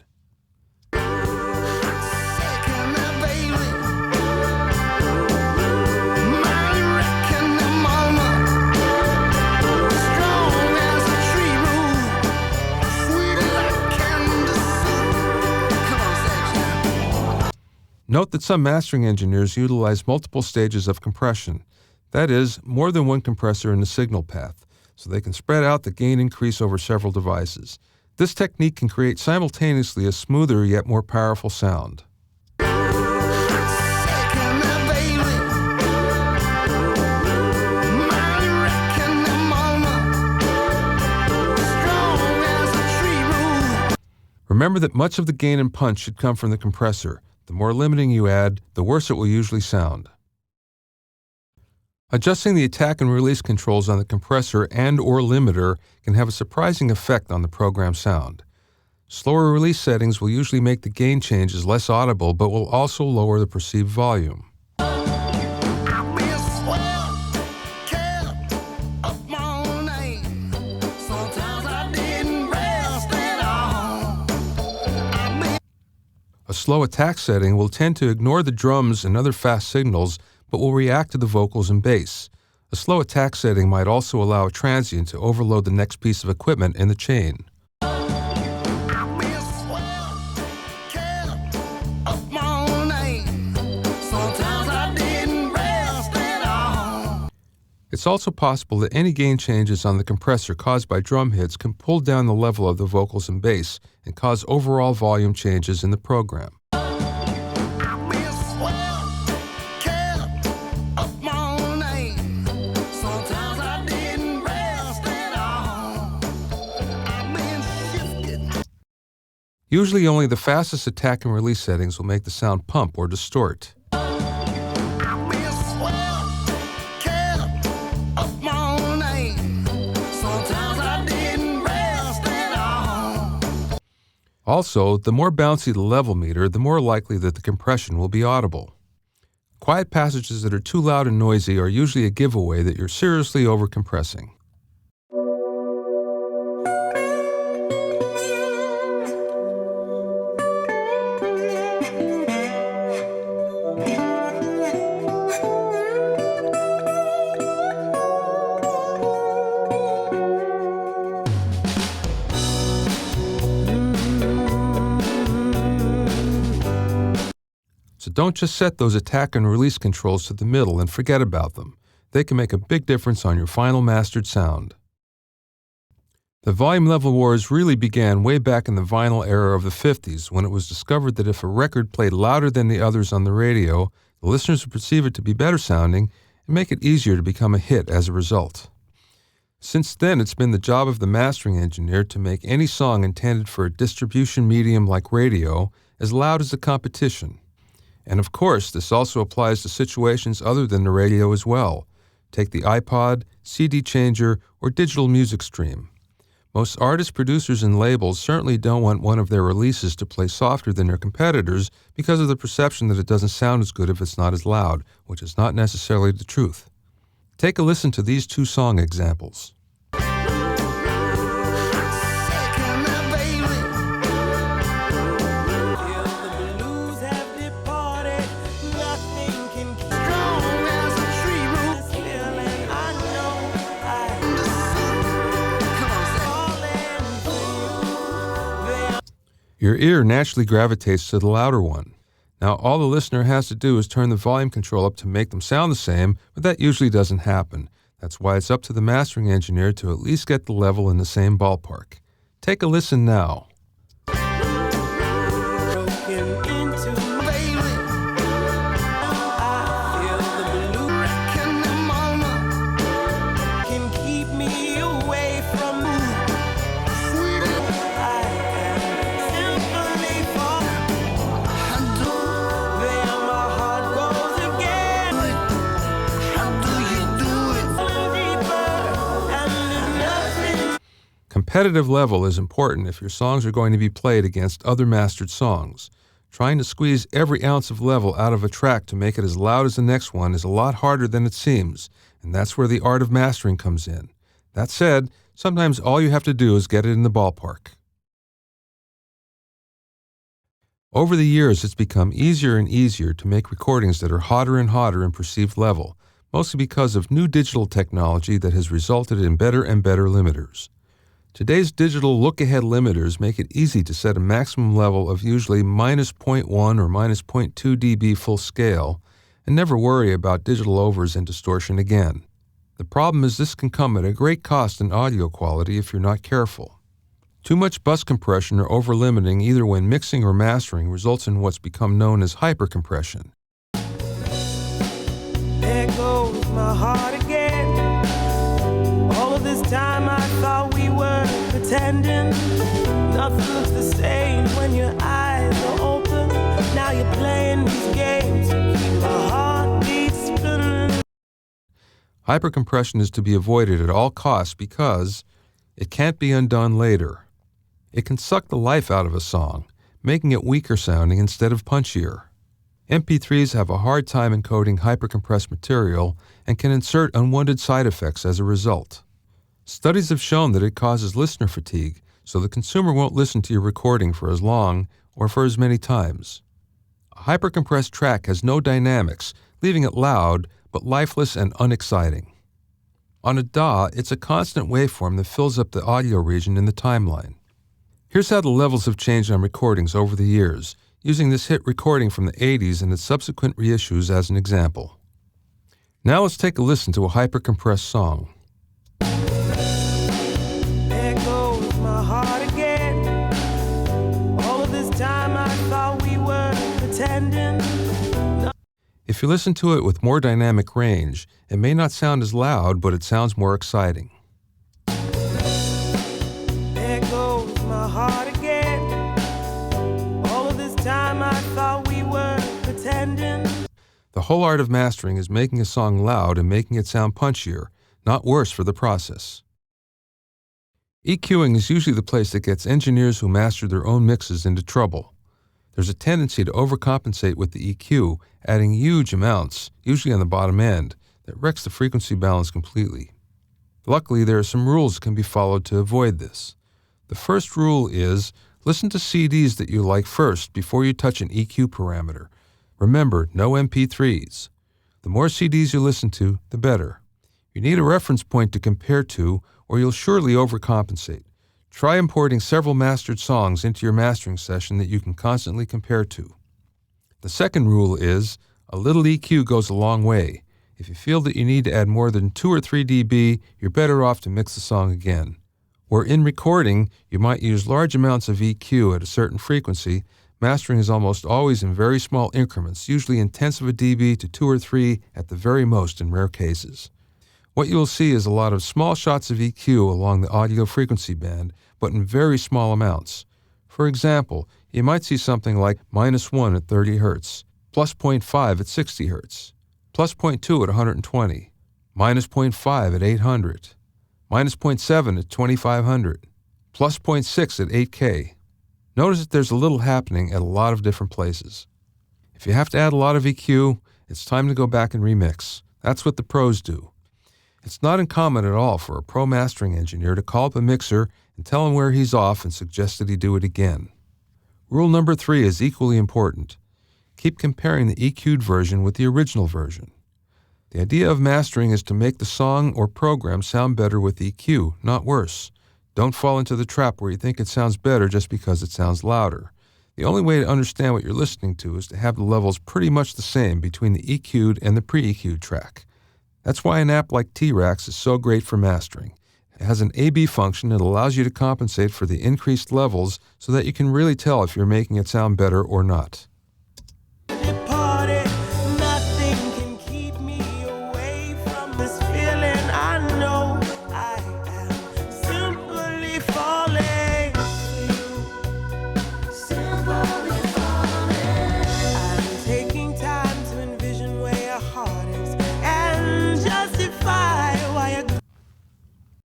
Note that some mastering engineers utilize multiple stages of compression. That is, more than one compressor in the signal path, so they can spread out the gain increase over several devices. This technique can create simultaneously a smoother yet more powerful sound. Remember that much of the gain and punch should come from the compressor. The more limiting you add, the worse it will usually sound. Adjusting the attack and release controls on the compressor and/or limiter can have a surprising effect on the program sound. Slower release settings will usually make the gain changes less audible, but will also lower the perceived volume. A slow attack setting will tend to ignore the drums and other fast signals, but will react to the vocals and bass. A slow attack setting might also allow a transient to overload the next piece of equipment in the chain. It's also possible that any gain changes on the compressor caused by drum hits can pull down the level of the vocals and bass and cause overall volume changes in the program. Usually only the fastest attack and release settings will make the sound pump or distort. Also, the more bouncy the level meter, the more likely that the compression will be audible. Quiet passages that are too loud and noisy are usually a giveaway that you're seriously overcompressing. So don't just set those attack and release controls to the middle and forget about them. They can make a big difference on your final mastered sound. The volume level wars really began way back in the vinyl era of the 50s, when it was discovered that if a record played louder than the others on the radio, the listeners would perceive it to be better sounding and make it easier to become a hit as a result. Since then, it's been the job of the mastering engineer to make any song intended for a distribution medium like radio as loud as the competition. And of course, this also applies to situations other than the radio as well. Take the iPod, CD changer, or digital music stream. Most artists, producers, and labels certainly don't want one of their releases to play softer than their competitors because of the perception that it doesn't sound as good if it's not as loud, which is not necessarily the truth. Take a listen to these two song examples. Your ear naturally gravitates to the louder one. Now, all the listener has to do is turn the volume control up to make them sound the same, but that usually doesn't happen. That's why it's up to the mastering engineer to at least get the level in the same ballpark. Take a listen now. Competitive level is important if your songs are going to be played against other mastered songs. Trying to squeeze every ounce of level out of a track to make it as loud as the next one is a lot harder than it seems, and that's where the art of mastering comes in. That said, sometimes all you have to do is get it in the ballpark. Over the years, it's become easier and easier to make recordings that are hotter and hotter in perceived level, mostly because of new digital technology that has resulted in better and better limiters. Today's digital look-ahead limiters make it easy to set a maximum level of usually -0.1 or -0.2 dB full scale and never worry about digital overs and distortion again. The problem is this can come at a great cost in audio quality if you're not careful. Too much bus compression or over-limiting either when mixing or mastering results in what's become known as hypercompression. There goes my heart again. All of this time I thought we were pretending. pretending. Nothing looks the same when your eyes are open. Now you're playing these games to keep my heartbeat spinning. Hypercompression is to be avoided at all costs because it can't be undone later. It can suck the life out of a song, making it weaker sounding instead of punchier. MP3s have a hard time encoding hypercompressed material and can insert unwanted side effects as a result. Studies have shown that it causes listener fatigue, so the consumer won't listen to your recording for as long or for as many times. A hypercompressed track has no dynamics, leaving it loud but lifeless and unexciting. On a DAW, it's a constant waveform that fills up the audio region in the timeline. Here's how the levels have changed on recordings over the years, using this hit recording from the 80s and its subsequent reissues as an example. Now let's take a listen to a hypercompressed song. There goes my heart again. All of this time I thought we were pretending. If you listen to it with more dynamic range, it may not sound as loud, but it sounds more exciting. There goes my heart again. All of this time I thought we were pretending. The whole art of mastering is making a song loud and making it sound punchier, not worse for the process. EQing is usually the place that gets engineers who master their own mixes into trouble. There's a tendency to overcompensate with the EQ, adding huge amounts, usually on the bottom end, that wrecks the frequency balance completely. Luckily, there are some rules that can be followed to avoid this. The first rule is, listen to CDs that you like first before you touch an EQ parameter. Remember, no MP3s. The more CDs you listen to, the better. You need a reference point to compare to, or you'll surely overcompensate. Try importing several mastered songs into your mastering session that you can constantly compare to. The second rule is, a little EQ goes a long way. If you feel that you need to add more than 2 or 3 dB, you're better off to mix the song again. Where in recording, you might use large amounts of EQ at a certain frequency, mastering is almost always in very small increments, usually in tenths of a dB to 2 or 3 at the very most in rare cases. What you will see is a lot of small shots of EQ along the audio frequency band, but in very small amounts. For example, you might see something like -1 at 30 Hz, plus 0.5 at 60 Hz, plus 0.2 at 120, minus 0.5 at 800, minus 0.7 at 2500, plus 0.6 at 8K. Notice that there's a little happening at a lot of different places. If you have to add a lot of EQ, it's time to go back and remix. That's what the pros do. It's not uncommon at all for a pro mastering engineer to call up a mixer and tell him where he's off and suggest that he do it again. Rule number 3 is equally important. Keep comparing the EQ'd version with the original version. The idea of mastering is to make the song or program sound better with EQ, not worse. Don't fall into the trap where you think it sounds better just because it sounds louder. The only way to understand what you're listening to is to have the levels pretty much the same between the EQ'd and the pre-EQ'd track. That's why an app like T-Rax is so great for mastering. It has an A/B function that allows you to compensate for the increased levels so that you can really tell if you're making it sound better or not. Departed, nothing can keep me away from this feeling. I know I am simply falling for you. Simply falling. I'm taking time to envision where your heart is and justify why you're.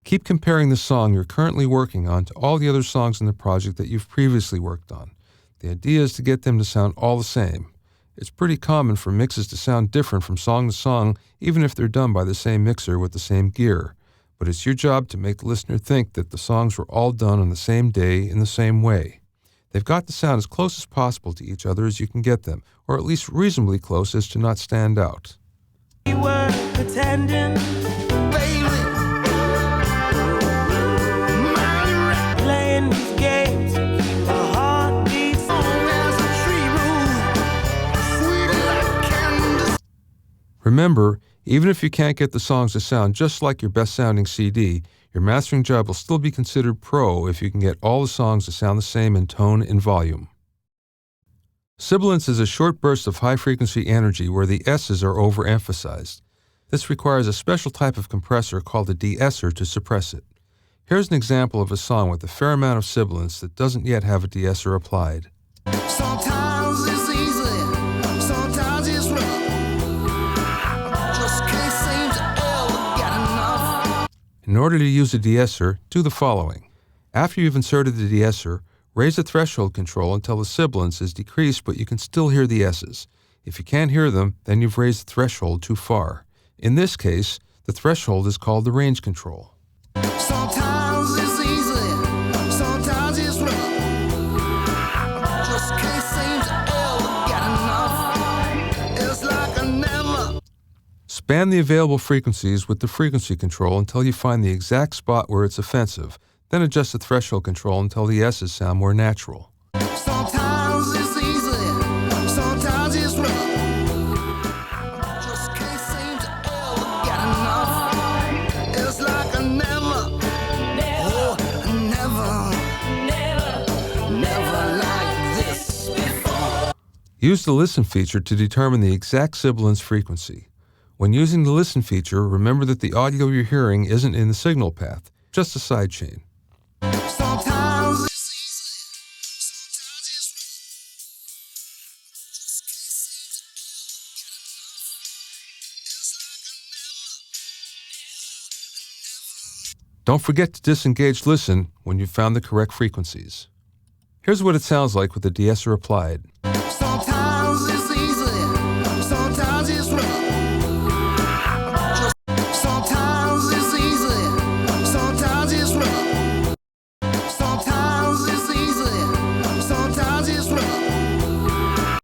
Keep comparing the song you're currently working on to all the other songs in the project that you've previously worked on. The idea is to get them to sound all the same. It's pretty common for mixes to sound different from song to song, even if they're done by the same mixer with the same gear. But it's your job to make the listener think that the songs were all done on the same day in the same way. They've got to sound as close as possible to each other as you can get them, or at least reasonably close as to not stand out. We were pretending, baby. Playing these games to keep my heart beats as a tree root, sweet like candy. Remember, even if you can't get the songs to sound just like your best-sounding CD, your mastering job will still be considered pro if you can get all the songs to sound the same in tone and volume. Sibilance is a short burst of high-frequency energy where the S's are overemphasized. This requires a special type of compressor called a de-esser to suppress it. Here's an example of a song with a fair amount of sibilance that doesn't yet have a de-esser applied. Sometimes it's easy, sometimes it's rough. Just can't seem to ever get enough. In order to use a de-esser, do the following. After you've inserted the de-esser, raise the threshold control until the sibilance is decreased but you can still hear the S's. If you can't hear them, then you've raised the threshold too far. In this case, the threshold is called the range control. Sometimes it's easy, sometimes it's rough. Just can't seem to ever get enough. It's like I never. Span the available frequencies with the frequency control until you find the exact spot where it's offensive. Then adjust the threshold control until the S's sound more natural. Sometimes it's easy, sometimes it's rough. Just can't seem to ever get enough. It's like I never, never like this before. Use the Listen feature to determine the exact sibilance frequency. When using the Listen feature, remember that the audio you're hearing isn't in the signal path, just a sidechain. Sometimes it's easy, sometimes it's rough. Don't forget to disengage Listen when you've found the correct frequencies. Here's what it sounds like with the de-esser applied. Sometimes it's easy, sometimes it's rough. Sometimes it's easy, sometimes it's rough. Sometimes it's easy, sometimes it's rough.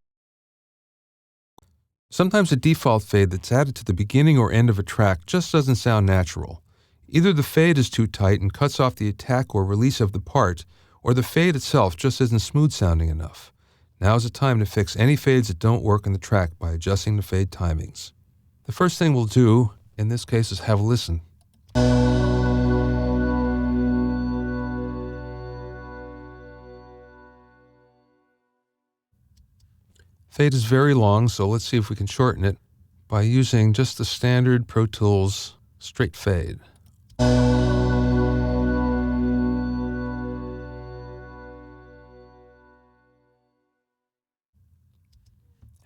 Sometimes a default fade that's added to the beginning or end of a track just doesn't sound natural. Either the fade is too tight and cuts off the attack or release of the part, or the fade itself just isn't smooth sounding enough. Now is the time to fix any fades that don't work in the track by adjusting the fade timings. The first thing we'll do, in this case, is have a listen. Fade is very long, so let's see if we can shorten it by using just the standard Pro Tools straight fade.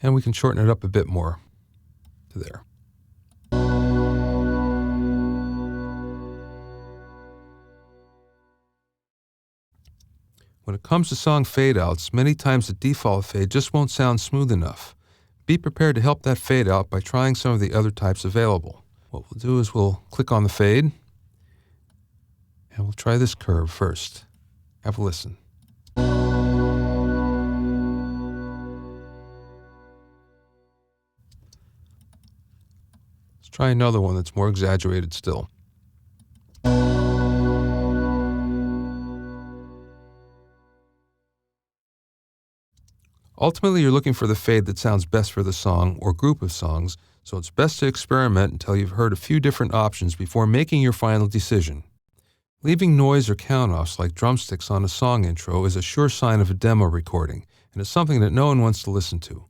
And we can shorten it up a bit more to there. When it comes to song fade-outs, many times the default fade just won't sound smooth enough. Be prepared to help that fade out by trying some of the other types available. What we'll do is we'll click on the fade, and we'll try this curve first. Have a listen. Let's try another one that's more exaggerated still. Ultimately, you're looking for the fade that sounds best for the song or group of songs, so it's best to experiment until you've heard a few different options before making your final decision. Leaving noise or count-offs like drumsticks on a song intro is a sure sign of a demo recording, and it's something that no one wants to listen to.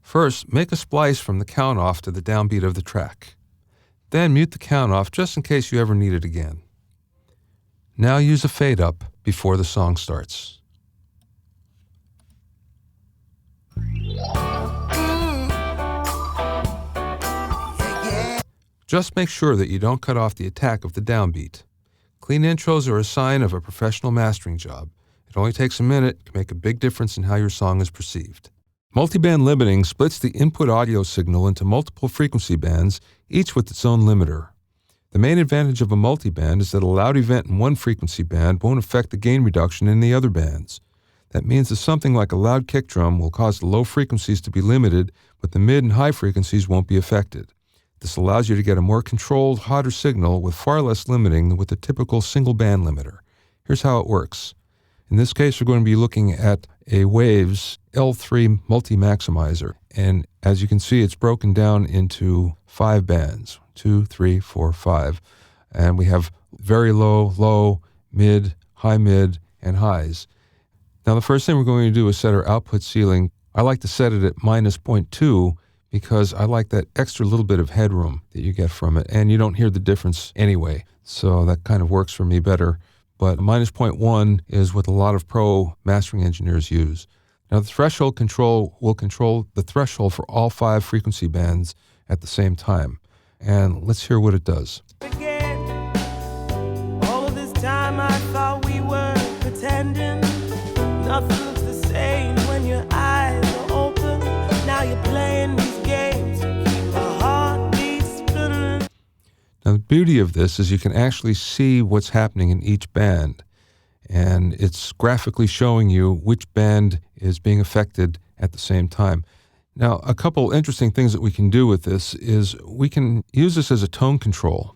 First, make a splice from the count-off to the downbeat of the track. Then mute the count-off just in case you ever need it again. Now use a fade-up before the song starts. Just make sure that you don't cut off the attack of the downbeat. Clean intros are a sign of a professional mastering job. It only takes a minute to make a big difference in how your song is perceived. Multiband limiting splits the input audio signal into multiple frequency bands, each with its own limiter. The main advantage of a multiband is that a loud event in one frequency band won't affect the gain reduction in the other bands. That means that something like a loud kick drum will cause the low frequencies to be limited, but the mid and high frequencies won't be affected. This allows you to get a more controlled, hotter signal with far less limiting than with the typical single band limiter. Here's how it works. In this case, we're going to be looking at a Waves L3 multi-maximizer, and as you can see, it's broken down into 5 bands, 2, 3, 4, 5, and we have very low, low, mid, and highs. Now, the first thing we're going to do is set our output ceiling. I like to set it at -0.2 because I like that extra little bit of headroom that you get from it, and you don't hear the difference anyway. So that kind of works for me better. But -0.1 is what a lot of pro mastering engineers use. Now, the threshold control will control the threshold for all 5 frequency bands at the same time. And let's hear what it does. Again, all of this time I thought we were pretending. Nothing looks the same when your eyes are open. Now you're playing these games, keep my heartbeat spinning. Now, the beauty of this is you can actually see what's happening in each band, and it's graphically showing you which band is being affected at the same time. Now, a couple interesting things that we can do with this is we can use this as a tone control.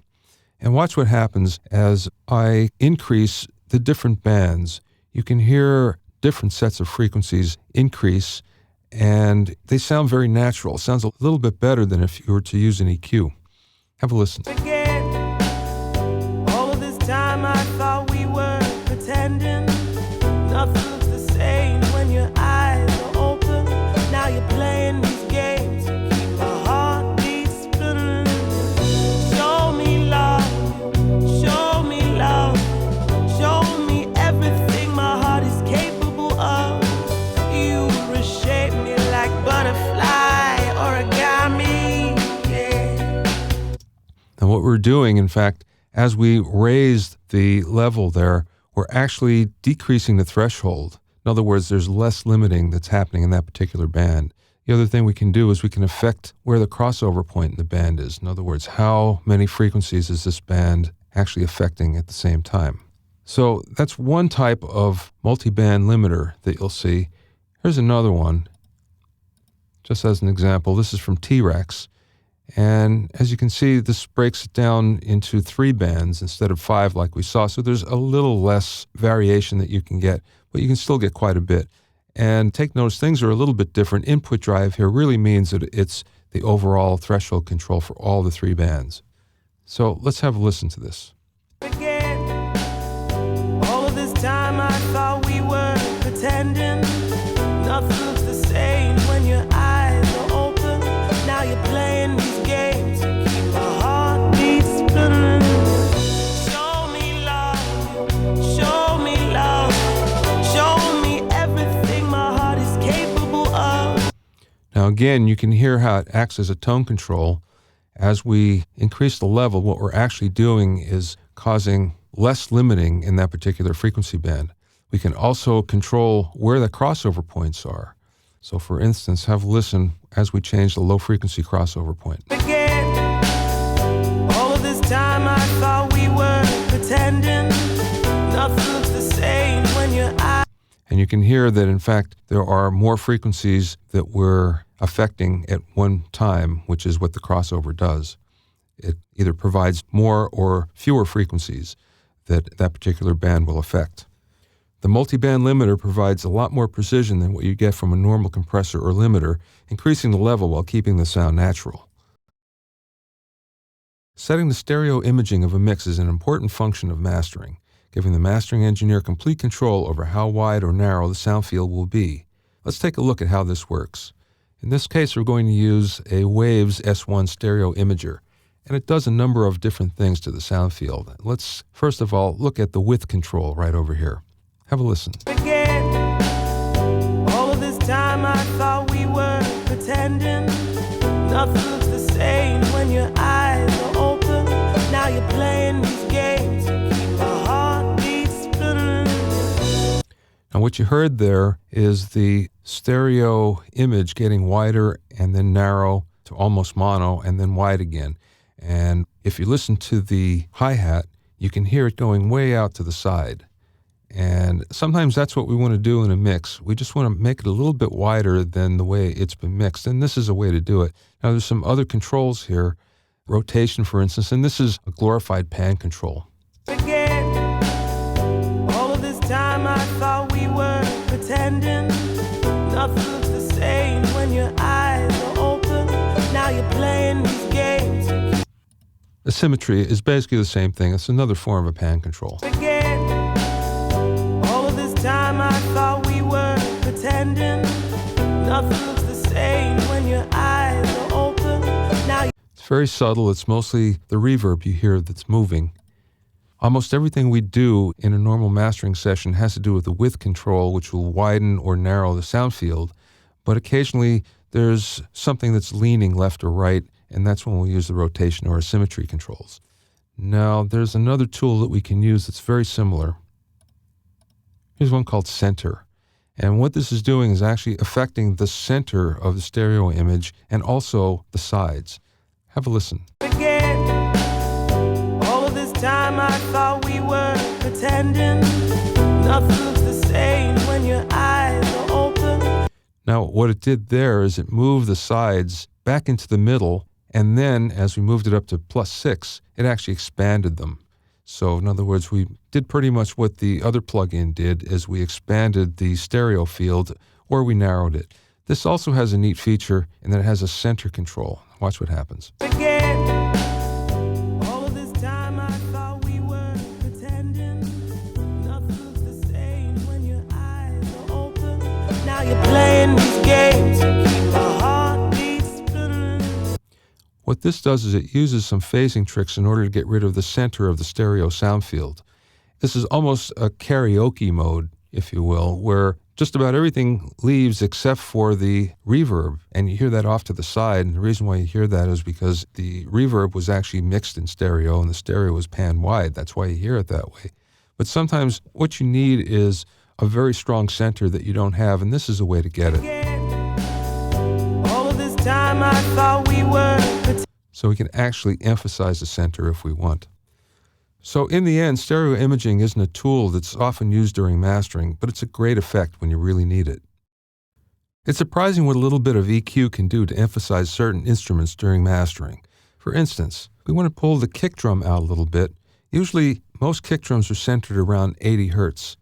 And watch what happens as I increase the different bands. You can hear different sets of frequencies increase, and they sound very natural. It sounds a little bit better than if you were to use an EQ. Have a listen. Again, all of this time I thought we were pretending. Nothing looks the same when your eyes are open. Now you're playing these games, keep my heartbeat spinning. Show me love, show me love, show me everything my heart is capable of. You reshape me like butterfly origami, yeah. Now, what we're doing, in fact, as we raised the level there, we're actually decreasing the threshold. In other words, there's less limiting that's happening in that particular band. The other thing we can do is we can affect where the crossover point in the band is. In other words, how many frequencies is this band actually affecting at the same time? So that's one type of multi-band limiter that you'll see. Here's another one, just as an example. This is from T-Rex. And as you can see, this breaks it down into 3 bands instead of 5 like we saw. So there's a little less variation that you can get, but you can still get quite a bit. And take notice, things are a little bit different. Input drive here really means that it's the overall threshold control for all the 3 bands. So let's have a listen to this. Again, all of this time I thought we were pretending. Nothing looks the same when your eyes are open. Now you're playing these games, keep my heartbeat spinning. Show me love, show me love, show me everything my heart is capable of. Now again, you can hear how it acts as a tone control. As we increase the level, what we're actually doing is causing less limiting in that particular frequency band. We can also control where the crossover points are. So for instance, have a listen as we change the low frequency crossover point. Again, all of this time I thought we were pretending. Nothing looks the same when your eyes. And you can hear that, in fact, there are more frequencies that we're affecting at one time, which is what the crossover does. It either provides more or fewer frequencies that that particular band will affect. The multi-band limiter provides a lot more precision than what you get from a normal compressor or limiter, increasing the level while keeping the sound natural. Setting the stereo imaging of a mix is an important function of mastering, giving the mastering engineer complete control over how wide or narrow the sound field will be. Let's take a look at how this works. In this case, we're going to use a Waves S1 stereo imager, and it does a number of different things to the sound field. Let's first of all look at the width control right over here. Have a listen. Again, all of this time I thought we were pretending. Nothing looks the same when your eyes are open. Now you're playing these games, keep my heartbeat spinning. Now what you heard there is the stereo image getting wider and then narrow to almost mono and then wide again. And if you listen to the hi-hat, you can hear it going way out to the side. And sometimes that's what we want to do in a mix. We just want to make it a little bit wider than the way it's been mixed, and this is a way to do it. Now there's some other controls here, rotation for instance, and this is a glorified pan control. Again, all of this time I thought we were pretending. Nothing looks the same when your eyes are open. Now you're playing these games. The symmetry is basically the same thing. It's another form of a pan control. Again, all of this time I thought we were pretending. Nothing looks the same when your eyes are very subtle. It's mostly the reverb you hear that's moving. Almost everything we do in a normal mastering session has to do with the width control, which will widen or narrow the sound field. But occasionally there's something that's leaning left or right, and that's when we'll use the rotation or symmetry controls. Now, there's another tool that we can use that's very similar. Here's one called Center. And what this is doing is actually affecting the center of the stereo image and also the sides. Have a listen. Again, all of this time I thought we were pretending. Nothing looks the same when your eyes are open. Now, what it did there is it moved the sides back into the middle, and then as we moved it up to +6, it actually expanded them. So in other words, we did pretty much what the other plugin did, is we expanded the stereo field or we narrowed it. This also has a neat feature in that it has a center control. Watch what happens. Again, all of this time I thought we were pretending. Nothing looks the same when your eyes are open. Now you're playing these games to keep my heartbeat spinning. What this does is it uses some phasing tricks in order to get rid of the center of the stereo sound field. This is almost a karaoke mode, if you will, where just about everything leaves except for the reverb, and you hear that off to the side. And the reason why you hear that is because the reverb was actually mixed in stereo and the stereo was pan wide. That's why you hear it that way. But sometimes what you need is a very strong center that you don't have, and this is a way to get it. All of this time I thought we were pretending. So we can actually emphasize the center if we want. So in the end, stereo imaging isn't a tool that's often used during mastering, but it's a great effect when you really need it. It's surprising what a little bit of EQ can do to emphasize certain instruments during mastering. For instance, we want to pull the kick drum out a little bit. Usually, most kick drums are centered around 80 hertz.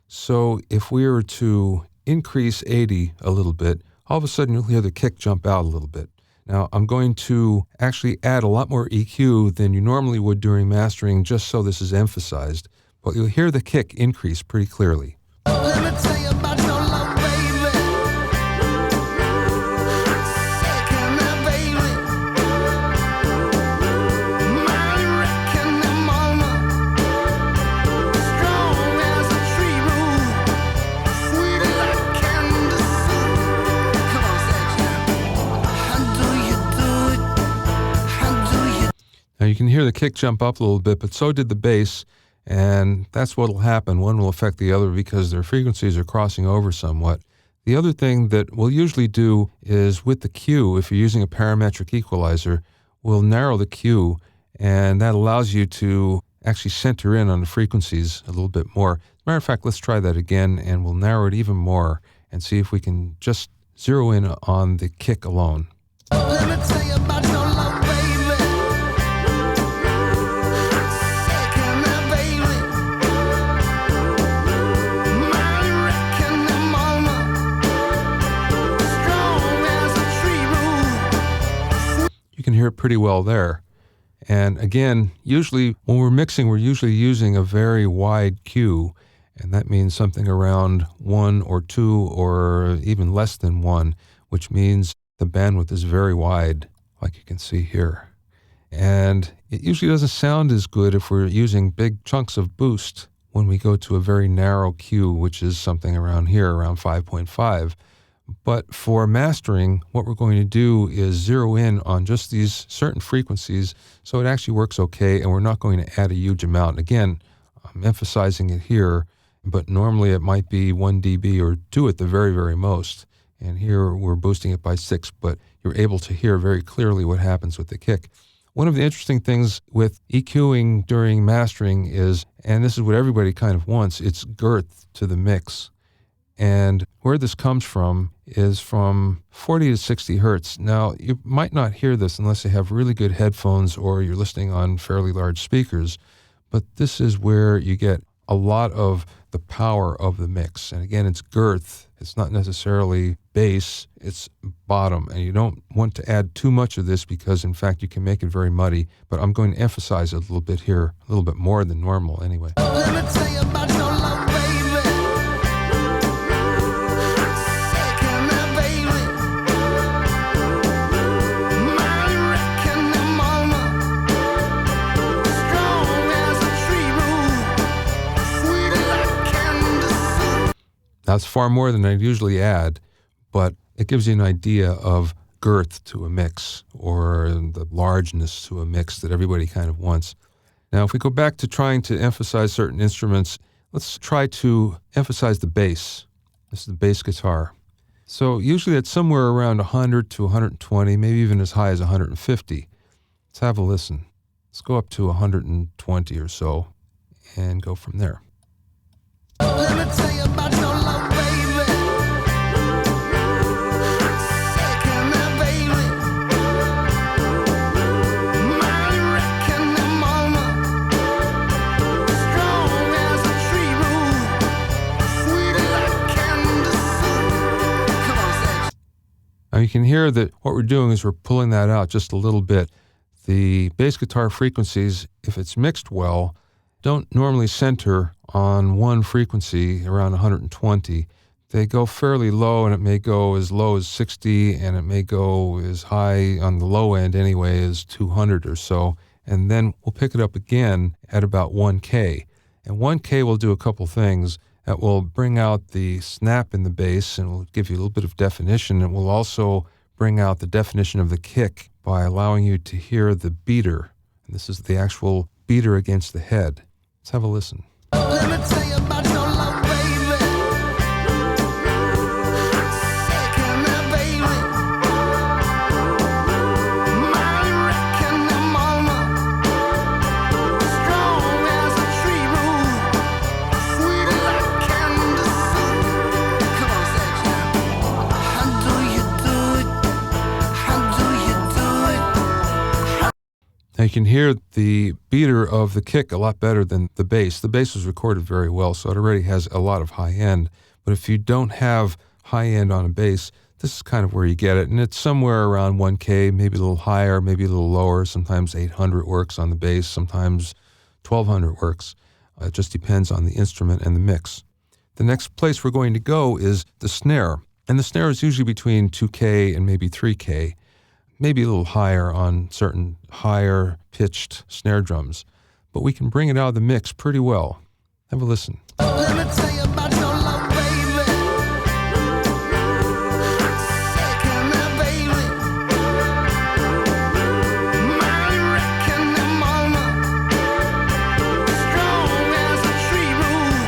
So if we were to increase 80 a little bit, all of a sudden you'll hear the kick jump out a little bit. Now, I'm going to actually add a lot more EQ than you normally would during mastering just so this is emphasized, but you'll hear the kick increase pretty clearly. Let me tell you about your love, baby. Second, baby. My wrecking the moment. Strong as a tree root. Sweet like candy soup. Come on, Sergio. How do you do it? How do you? Now, you can hear the kick jump up a little bit, but so did the bass. And that's what will happen. One will affect the other because their frequencies are crossing over somewhat. The other thing that we'll usually do is with the Q, if you're using a parametric equalizer, we'll narrow the Q, and that allows you to actually center in on the frequencies a little bit more. As a matter of fact, let's try that again, and we'll narrow it even more and see if we can just zero in on the kick alone. Let me tell you about your love, baby. Second, baby. My wrecking the moment. Strong as a tree root. You can hear it pretty well there. And again, usually when we're mixing, we're usually using a very wide Q, and that means something around 1 or 2 or even less than 1, which means the bandwidth is very wide, like you can see here. And it usually doesn't sound as good if we're using big chunks of boost when we go to a very narrow Q, which is something around here, around 5.5. But for mastering, what we're going to do is zero in on just these certain frequencies so it actually works okay, and we're not going to add a huge amount. And again, I'm emphasizing it here, but normally it might be 1 dB or 2 at the very, very most. And here we're boosting it by 6, but you're able to hear very clearly what happens with the kick. One of the interesting things with EQing during mastering is, and this is what everybody kind of wants, it's girth to the mix. And where this comes from is from 40 to 60 hertz. Now, you might not hear this unless you have really good headphones or you're listening on fairly large speakers, but this is where you get a lot of the power of the mix. And again, it's girth. It's not necessarily bass, it's bottom. And you don't want to add too much of this because, in fact, you can make it very muddy. But I'm going to emphasize it a little bit here, a little bit more than normal anyway. Let me tell you about your love, baby. Second, baby. My wrecking the it's far more than I'd usually add, but it gives you an idea of girth to a mix or the largeness to a mix that everybody kind of wants. Now, if we go back to trying to emphasize certain instruments, let's try to emphasize the bass. This is the bass guitar. So usually it's somewhere around 100 to 120, maybe even as high as 150. Let's have a listen. Let's go up to 120 or so and go from there. Let me tell you about your love, baby. Second now, baby. My wrecking the moment. Strong as a tree root. Sweet like candy soup. Come on, Sage. Now you can hear that what we're doing is we're pulling that out just a little bit. The bass guitar frequencies, if it's mixed well, don't normally center on one frequency around 120. They go fairly low, and it may go as low as 60, and it may go as high on the low end anyway as 200 or so. And then we'll pick it up again at about 1K. And 1K will do a couple things. That will bring out the snap in the bass and will give you a little bit of definition. It will also bring out the definition of the kick by allowing you to hear the beater. And this is the actual beater against the head. Let's have a listen. Let me tell you about your love, baby. Second now, baby. My wrecking the moment. Strong as a tree root. Sweet like candy soup. Come on, Sage. How do you do it? How do you do it? Now you can hear the beater of the kick a lot better than the bass. The bass was recorded very well, so it already has a lot of high end. But if you don't have high end on a bass, this is kind of where you get it. And it's somewhere around 1K, maybe a little higher, maybe a little lower. Sometimes 800 works on the bass, sometimes 1200 works. It just depends on the instrument and the mix. The next place we're going to go is the snare. And the snare is usually between 2K and maybe 3K. Maybe a little higher on certain higher pitched snare drums, but we can bring it out of the mix pretty well. Have a listen. Let me tell you about your love, baby. Second now, baby. My wrecking the moment. Strong as a tree root.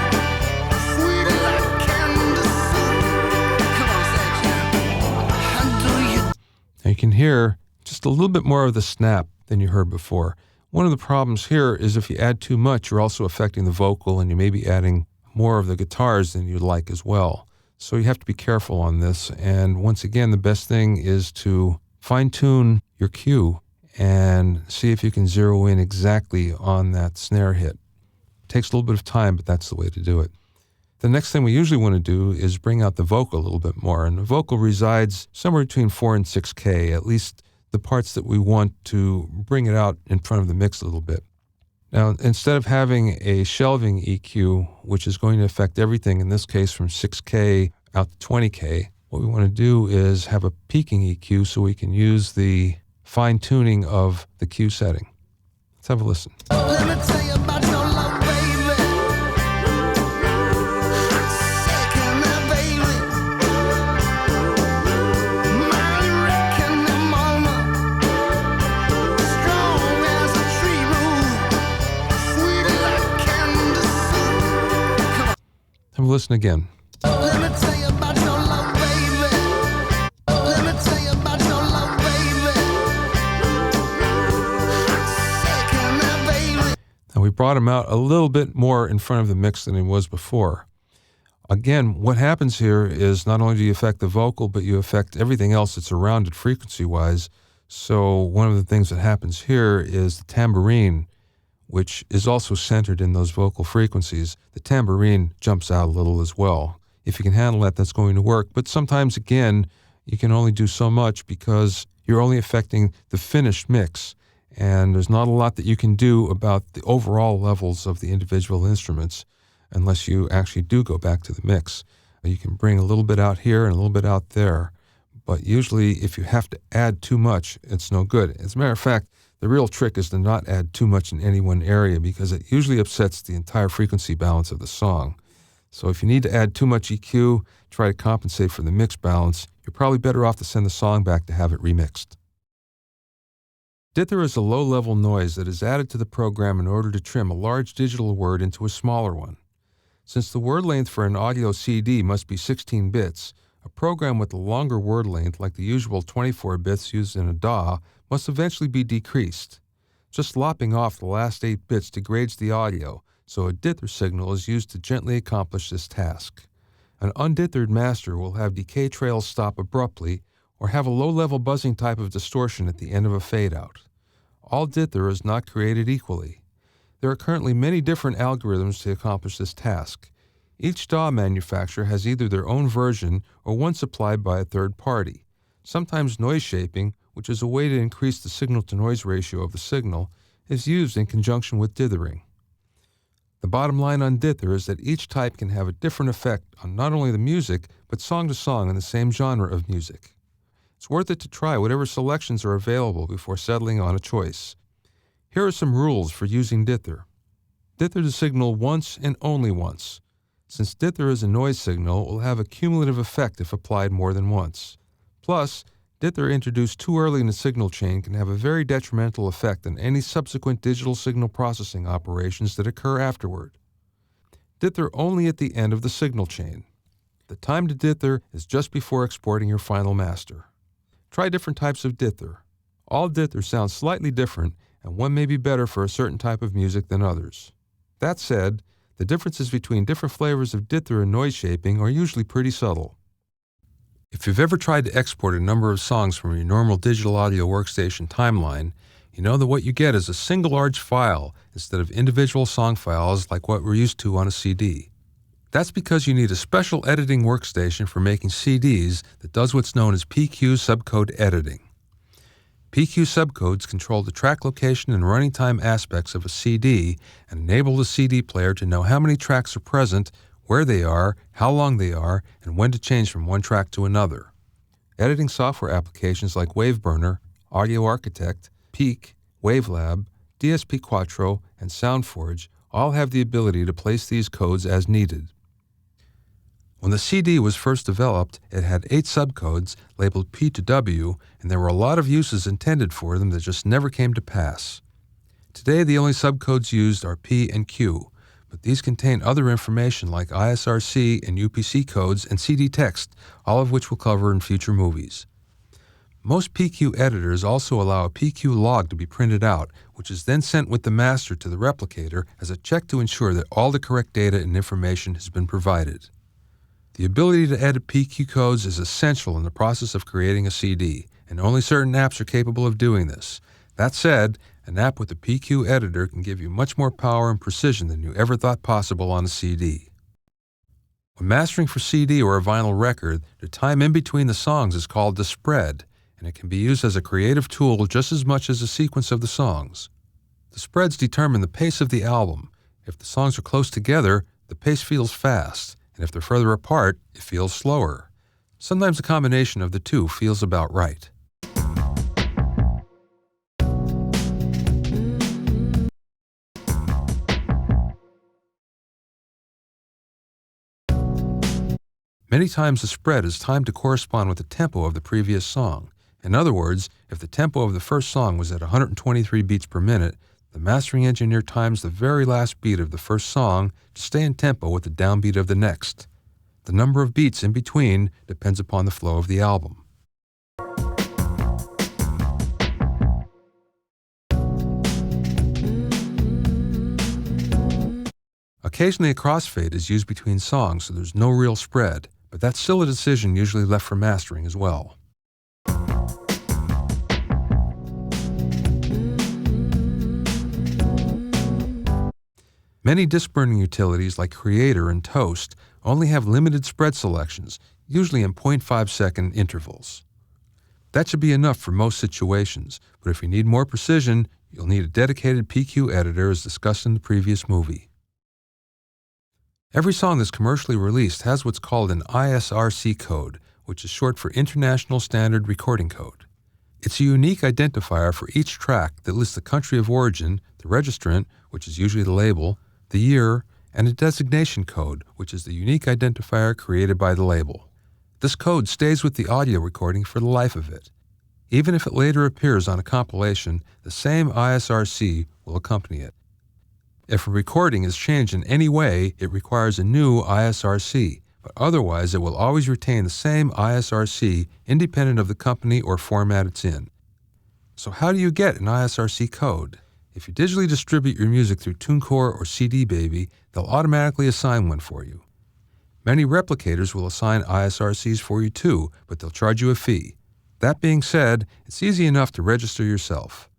Sweet like candy soup. Come on, Sage. How do you Now you can hear just a little bit more of the snap than you heard before. One of the problems here is if you add too much, you're also affecting the vocal, and you may be adding more of the guitars than you'd like as well. So you have to be careful on this. And once again, the best thing is to fine-tune your cue and see if you can zero in exactly on that snare hit. It takes a little bit of time, but that's the way to do it. The next thing we usually want to do is bring out the vocal a little bit more. And the vocal resides somewhere between 4 and 6K, at least the parts that we want to bring it out in front of the mix a little bit. Now, instead of having a shelving EQ, which is going to affect everything, in this case from 6K out to 20K, what we want to do is have a peaking EQ so we can use the fine-tuning of the Q setting. Let's have a listen. Let me tell you about your love, baby. Second now, baby. My wrecking the moment. Strong as a tree root. Sweet like candy soup. Come on. Have a listen again. Let me tell you about your love, baby. Let me tell you about your love, baby. Second now, baby. Now we brought him out a little bit more in front of the mix than he was before. Again, what happens here is not only do you affect the vocal, but you affect everything else that's around it frequency-wise. So one of the things that happens here is the tambourine, which is also centered in those vocal frequencies. The tambourine jumps out a little as well. If you can handle that, that's going to work. But sometimes, again, you can only do so much because you're only affecting the finished mix. And there's not a lot that you can do about the overall levels of the individual instruments unless you actually do go back to the mix. You can bring a little bit out here and a little bit out there. But usually, if you have to add too much, it's no good. As a matter of fact, the real trick is to not add too much in any one area because it usually upsets the entire frequency balance of the song. So if you need to add too much EQ, try to compensate for the mix balance, you're probably better off to send the song back to have it remixed. Dither is a low-level noise that is added to the program in order to trim a large digital word into a smaller one. Since the word length for an audio CD must be 16 bits, a program with a longer word length, like the usual 24 bits used in a DAW, must eventually be decreased. Just lopping off the last 8 bits degrades the audio, so a dither signal is used to gently accomplish this task. An undithered master will have decay trails stop abruptly or have a low-level buzzing type of distortion at the end of a fade-out. All dither is not created equally. There are currently many different algorithms to accomplish this task. Each DAW manufacturer has either their own version or one supplied by a third party. Sometimes noise shaping, which is a way to increase the signal-to-noise ratio of the signal, is used in conjunction with dithering. The bottom line on dither is that each type can have a different effect on not only the music, but song to song in the same genre of music. It's worth it to try whatever selections are available before settling on a choice. Here are some rules for using dither. Dither the signal once and only once. Since dither is a noise signal, it will have a cumulative effect if applied more than once. Plus, dither introduced too early in the signal chain can have a very detrimental effect on any subsequent digital signal processing operations that occur afterward. Dither only at the end of the signal chain. The time to dither is just before exporting your final master. Try different types of dither. All dither sounds slightly different, and one may be better for a certain type of music than others. That said, the differences between different flavors of dither and noise shaping are usually pretty subtle. If you've ever tried to export a number of songs from your normal digital audio workstation timeline, you know that what you get is a single large file instead of individual song files like what we're used to on a CD. That's because you need a special editing workstation for making CDs that does what's known as PQ subcode editing. PQ subcodes control the track location and running time aspects of a CD and enable the CD player to know how many tracks are present, where they are, how long they are, and when to change from one track to another. Editing software applications like WaveBurner, Audio Architect, Peak, WaveLab, DSP Quattro, and SoundForge all have the ability to place these codes as needed. When the CD was first developed, it had 8 subcodes labeled P to W, and there were a lot of uses intended for them that just never came to pass. Today, the only subcodes used are P and Q, but these contain other information like ISRC and UPC codes and CD text, all of which we'll cover in future movies. Most PQ editors also allow a PQ log to be printed out, which is then sent with the master to the replicator as a check to ensure that all the correct data and information has been provided. The ability to edit PQ codes is essential in the process of creating a CD, and only certain apps are capable of doing this. That said, an app with a PQ editor can give you much more power and precision than you ever thought possible on a CD. When mastering for CD or a vinyl record, the time in between the songs is called the spread, and it can be used as a creative tool just as much as the sequence of the songs. The spreads determine the pace of the album. If the songs are close together, the pace feels fast, and if they're further apart, it feels slower. Sometimes a combination of the two feels about right. Many times the spread is timed to correspond with the tempo of the previous song. In other words, if the tempo of the first song was at 123 beats per minute, the mastering engineer times the very last beat of the first song to stay in tempo with the downbeat of the next. The number of beats in between depends upon the flow of the album. Occasionally a crossfade is used between songs, so there's no real spread, but that's still a decision usually left for mastering as well. Many disk burning utilities like Creator and Toast only have limited spread selections, usually in 0.5-second intervals. That should be enough for most situations, but if you need more precision, you'll need a dedicated PQ editor as discussed in the previous movie. Every song that's commercially released has what's called an ISRC code, which is short for International Standard Recording Code. It's a unique identifier for each track that lists the country of origin, the registrant, which is usually the label, the year, and a designation code, which is the unique identifier created by the label. This code stays with the audio recording for the life of it. Even if it later appears on a compilation, the same ISRC will accompany it. If a recording is changed in any way, it requires a new ISRC, but otherwise it will always retain the same ISRC independent of the company or format it's in. So how do you get an ISRC code? If you digitally distribute your music through TuneCore or CD Baby, they'll automatically assign one for you. Many replicators will assign ISRCs for you too, but they'll charge you a fee. That being said, it's easy enough to register yourself.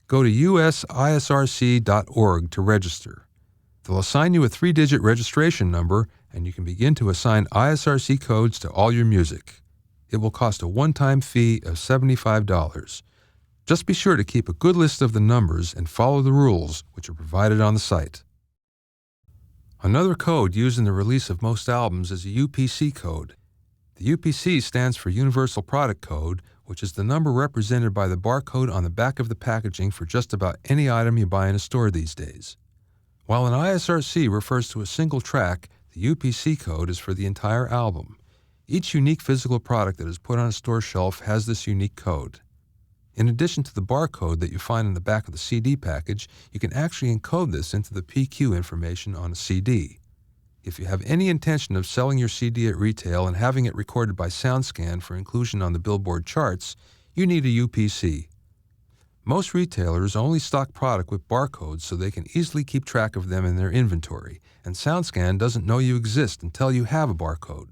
Go to usisrc.org to register. They'll assign you a 3-digit registration number, and you can begin to assign ISRC codes to all your music. It will cost a one-time fee of $75. Just be sure to keep a good list of the numbers and follow the rules, which are provided on the site. Another code used in the release of most albums is a UPC code. The UPC stands for Universal Product Code, which is the number represented by the barcode on the back of the packaging for just about any item you buy in a store these days. While an ISRC refers to a single track, the UPC code is for the entire album. Each unique physical product that is put on a store shelf has this unique code. In addition to the barcode that you find in the back of the CD package, you can actually encode this into the PQ information on a CD. If you have any intention of selling your CD at retail and having it recorded by SoundScan for inclusion on the Billboard charts, you need a UPC. Most retailers only stock product with barcodes so they can easily keep track of them in their inventory, and SoundScan doesn't know you exist until you have a barcode.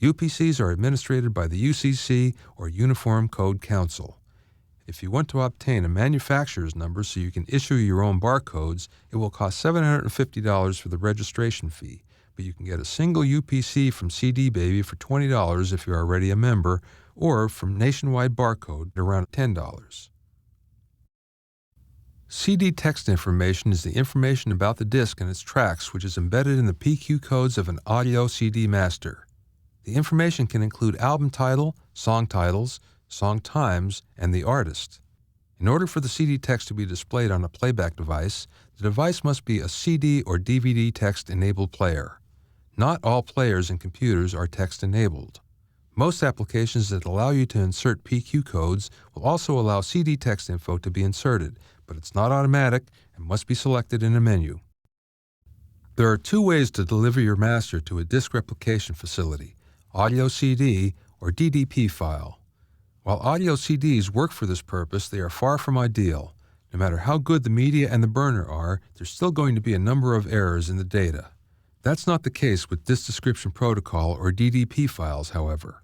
UPCs are administered by the UCC or Uniform Code Council. If you want to obtain a manufacturer's number so you can issue your own barcodes, it will cost $750 for the registration fee, but you can get a single UPC from CD Baby for $20 if you're already a member, or from Nationwide Barcode at around $10. CD text information is the information about the disc and its tracks, which is embedded in the PQ codes of an audio CD master. The information can include album title, song titles, song times, and the artist. In order for the CD text to be displayed on a playback device, the device must be a CD or DVD text-enabled player. Not all players and computers are text-enabled. Most applications that allow you to insert PQ codes will also allow CD text info to be inserted, but it's not automatic and must be selected in a menu. There are two ways to deliver your master to a disk replication facility: audio CD or DDP file. While audio CDs work for this purpose, they are far from ideal. No matter how good the media and the burner are, there's still going to be a number of errors in the data. That's not the case with Disk Description Protocol or DDP files, however.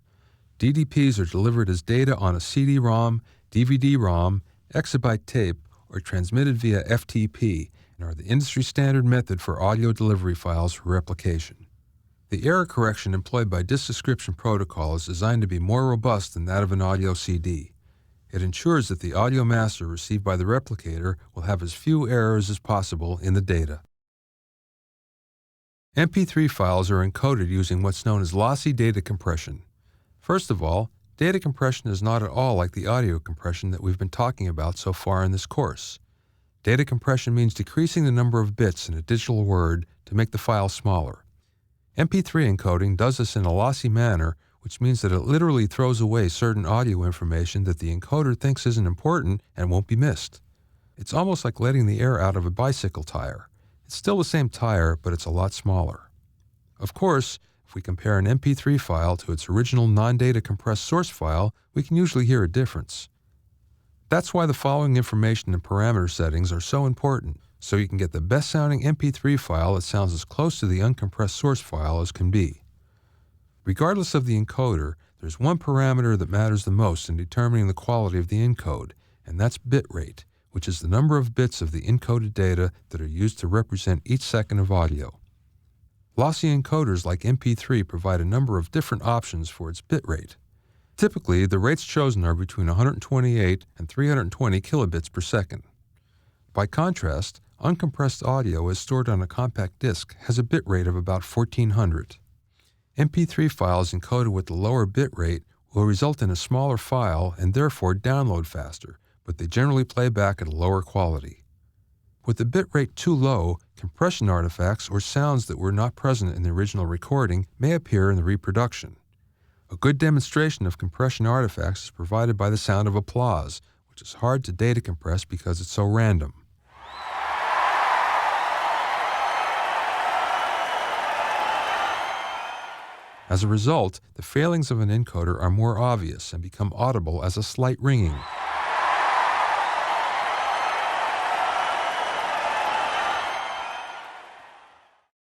DDPs are delivered as data on a CD-ROM, DVD-ROM, exabyte tape, or transmitted via FTP, and are the industry standard method for audio delivery files for replication. The error correction employed by Disk Description Protocol is designed to be more robust than that of an audio CD. It ensures that the audio master received by the replicator will have as few errors as possible in the data. MP3 files are encoded using what's known as lossy data compression. First of all, data compression is not at all like the audio compression that we've been talking about so far in this course. Data compression means decreasing the number of bits in a digital word to make the file smaller. MP3 encoding does this in a lossy manner, which means that it literally throws away certain audio information that the encoder thinks isn't important and won't be missed. It's almost like letting the air out of a bicycle tire. It's still the same tire, but it's a lot smaller. Of course, if we compare an MP3 file to its original non-data compressed source file, we can usually hear a difference. That's why the following information and parameter settings are so important, so you can get the best sounding MP3 file that sounds as close to the uncompressed source file as can be. Regardless of the encoder, there's one parameter that matters the most in determining the quality of the encode, and that's bit rate, which is the number of bits of the encoded data that are used to represent each second of audio. Lossy encoders like MP3 provide a number of different options for its bit rate. Typically, the rates chosen are between 128 and 320 kilobits per second. By contrast, uncompressed audio as stored on a compact disc has a bit rate of about 1400. MP3 files encoded with the lower bit rate will result in a smaller file and therefore download faster, but they generally play back at a lower quality. With the bit rate too low, compression artifacts or sounds that were not present in the original recording may appear in the reproduction. A good demonstration of compression artifacts is provided by the sound of applause, which is hard to data compress because it's so random. As a result, the failings of an encoder are more obvious and become audible as a slight ringing.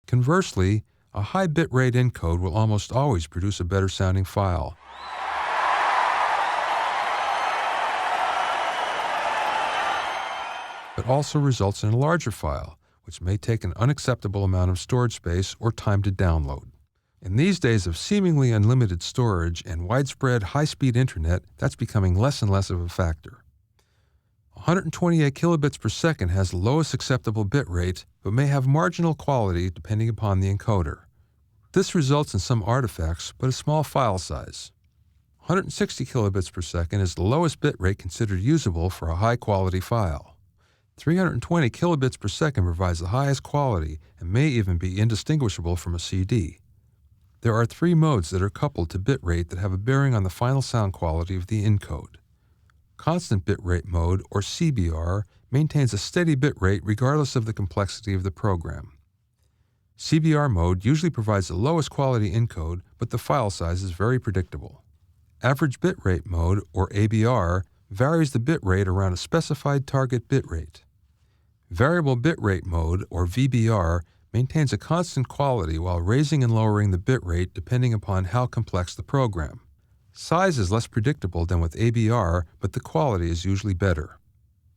Conversely, a high bitrate encode will almost always produce a better sounding file. But also results in a larger file, which may take an unacceptable amount of storage space or time to download. In these days of seemingly unlimited storage and widespread high-speed internet, that's becoming less and less of a factor. 128 kilobits per second has the lowest acceptable bit rate, but may have marginal quality depending upon the encoder. This results in some artifacts, but a small file size. 160 kilobits per second is the lowest bit rate considered usable for a high-quality file. 320 kilobits per second provides the highest quality and may even be indistinguishable from a CD. There are 3 modes that are coupled to bit rate that have a bearing on the final sound quality of the encode. Constant bitrate mode, or CBR, maintains a steady bitrate regardless of the complexity of the program. CBR mode usually provides the lowest quality encode, but the file size is very predictable. Average bitrate mode, or ABR, varies the bitrate around a specified target bitrate. Variable bitrate mode, or VBR, maintains a constant quality while raising and lowering the bitrate depending upon how complex the program. Size is less predictable than with ABR, but the quality is usually better.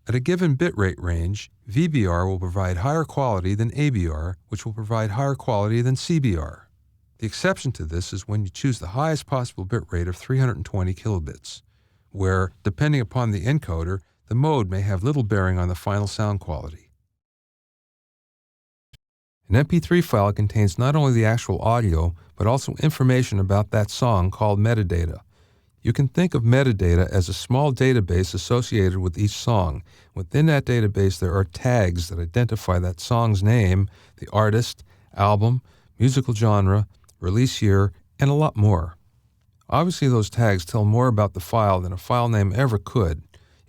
At a given bitrate range, VBR will provide higher quality than ABR, which will provide higher quality than CBR. The exception to this is when you choose the highest possible bitrate of 320 kilobits, where, depending upon the encoder, the mode may have little bearing on the final sound quality. An MP3 file contains not only the actual audio, but also information about that song called metadata. You can think of metadata as a small database associated with each song. Within that database, there are tags that identify that song's name, the artist, album, musical genre, release year, and a lot more. Obviously, those tags tell more about the file than a file name ever could.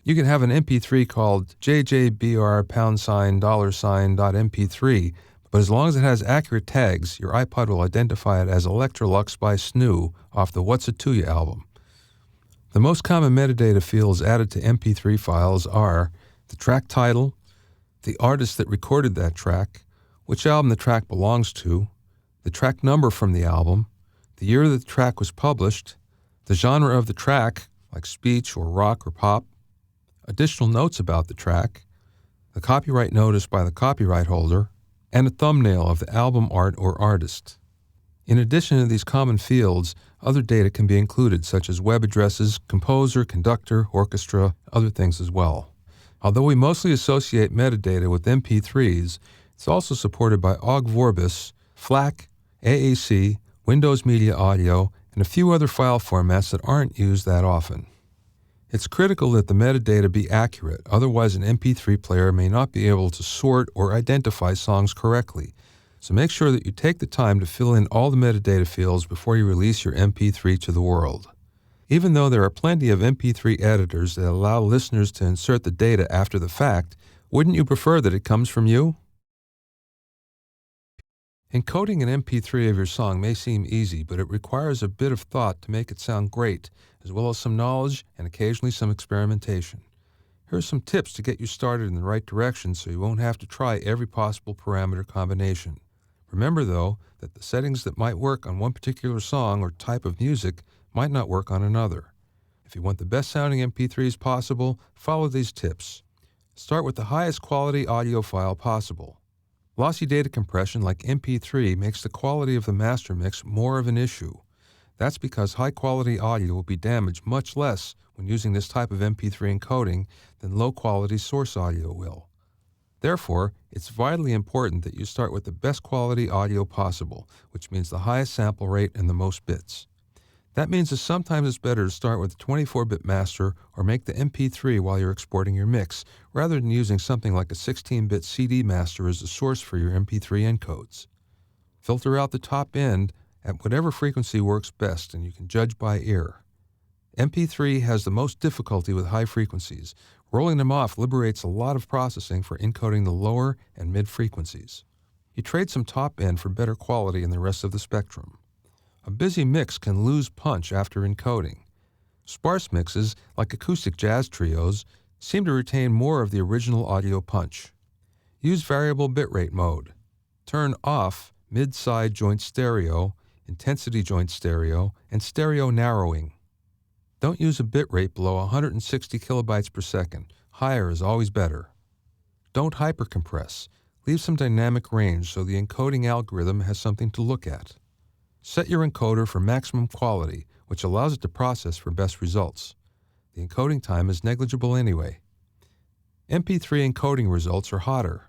You can have an MP3 called JJBR$$.mp3, but as long as it has accurate tags, your iPod will identify it as Electrolux by Snoo off the What's It To You album. The most common metadata fields added to MP3 files are the track title, the artist that recorded that track, which album the track belongs to, the track number from the album, the year that the track was published, the genre of the track, like speech or rock or pop, additional notes about the track, the copyright notice by the copyright holder, and a thumbnail of the album art or artist. In addition to these common fields, other data can be included, such as web addresses, composer, conductor, orchestra, other things as well. Although we mostly associate metadata with MP3s, it's also supported by Ogg Vorbis, FLAC, AAC, Windows Media Audio, and a few other file formats that aren't used that often. It's critical that the metadata be accurate, otherwise an MP3 player may not be able to sort or identify songs correctly. So make sure that you take the time to fill in all the metadata fields before you release your MP3 to the world. Even though there are plenty of MP3 editors that allow listeners to insert the data after the fact, wouldn't you prefer that it comes from you? Encoding an MP3 of your song may seem easy, but it requires a bit of thought to make it sound great, as well as some knowledge and occasionally some experimentation. Here are some tips to get you started in the right direction so you won't have to try every possible parameter combination. Remember, though, that the settings that might work on one particular song or type of music might not work on another. If you want the best sounding MP3s possible, follow these tips. Start with the highest quality audio file possible. Lossy data compression like MP3 makes the quality of the master mix more of an issue. That's because high-quality audio will be damaged much less when using this type of MP3 encoding than low-quality source audio will. Therefore, it's vitally important that you start with the best quality audio possible, which means the highest sample rate and the most bits. That means that sometimes it's better to start with a 24-bit master or make the MP3 while you're exporting your mix, rather than using something like a 16-bit CD master as the source for your MP3 encodes. Filter out the top end at whatever frequency works best, and you can judge by ear. MP3 has the most difficulty with high frequencies. Rolling them off liberates a lot of processing for encoding the lower and mid frequencies. You trade some top end for better quality in the rest of the spectrum. A busy mix can lose punch after encoding. Sparse mixes, like acoustic jazz trios, seem to retain more of the original audio punch. Use variable bitrate mode. Turn off mid-side joint stereo, intensity joint stereo, and stereo narrowing. Don't use a bitrate below 160 kilobytes per second. Higher is always better. Don't hypercompress. Leave some dynamic range so the encoding algorithm has something to look at. Set your encoder for maximum quality, which allows it to process for best results. The encoding time is negligible anyway. MP3 encoding results are hotter.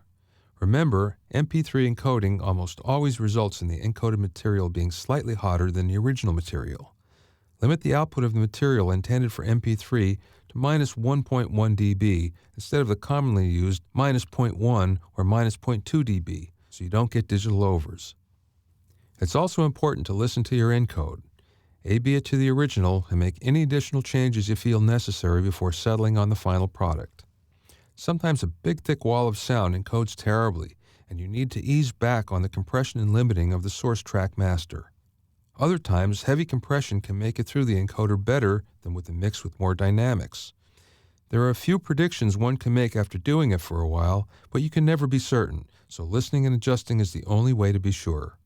Remember, MP3 encoding almost always results in the encoded material being slightly hotter than the original material. Limit the output of the material intended for MP3 to minus 1.1 dB instead of the commonly used minus 0.1 or minus 0.2 dB, so you don't get digital overs. It's also important to listen to your encode. A/B it to the original and make any additional changes you feel necessary before settling on the final product. Sometimes a big thick wall of sound encodes terribly, and you need to ease back on the compression and limiting of the source track master. Other times, heavy compression can make it through the encoder better than with a mix with more dynamics. There are a few predictions one can make after doing it for a while, but you can never be certain, so listening and adjusting is the only way to be sure.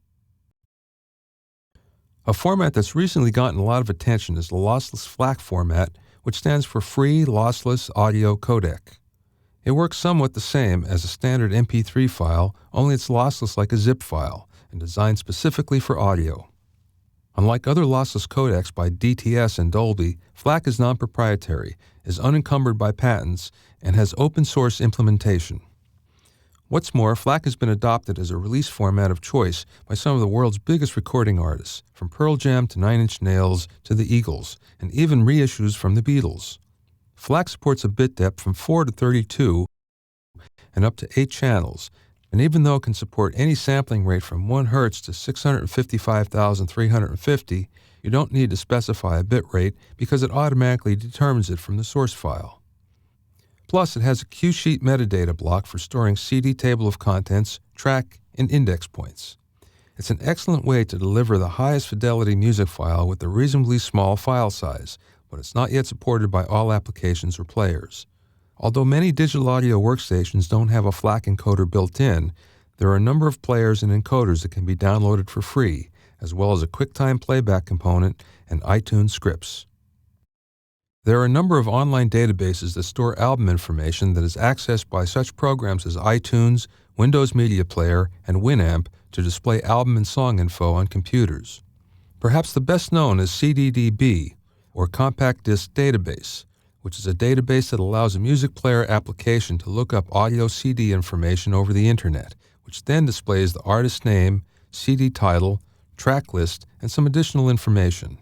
A format that's recently gotten a lot of attention is the lossless FLAC format, which stands for Free Lossless Audio Codec. It works somewhat the same as a standard MP3 file, only it's lossless like a zip file, and designed specifically for audio. Unlike other lossless codecs by DTS and Dolby, FLAC is non-proprietary, is unencumbered by patents, and has open-source implementation. What's more, FLAC has been adopted as a release format of choice by some of the world's biggest recording artists, from Pearl Jam to Nine Inch Nails to the Eagles, and even reissues from the Beatles. FLAC supports a bit depth from 4 to 32 and up to 8 channels, and even though it can support any sampling rate from 1 Hz to 655,350, you don't need to specify a bit rate because it automatically determines it from the source file. Plus, it has a Q-sheet metadata block for storing CD table of contents, track, and index points. It's an excellent way to deliver the highest fidelity music file with a reasonably small file size, but it's not yet supported by all applications or players. Although many digital audio workstations don't have a FLAC encoder built in, there are a number of players and encoders that can be downloaded for free, as well as a QuickTime playback component and iTunes scripts. There are a number of online databases that store album information that is accessed by such programs as iTunes, Windows Media Player, and Winamp to display album and song info on computers. Perhaps the best known is CDDB, or Compact Disc Database, which is a database that allows a music player application to look up audio CD information over the Internet, which then displays the artist name, CD title, track list, and some additional information.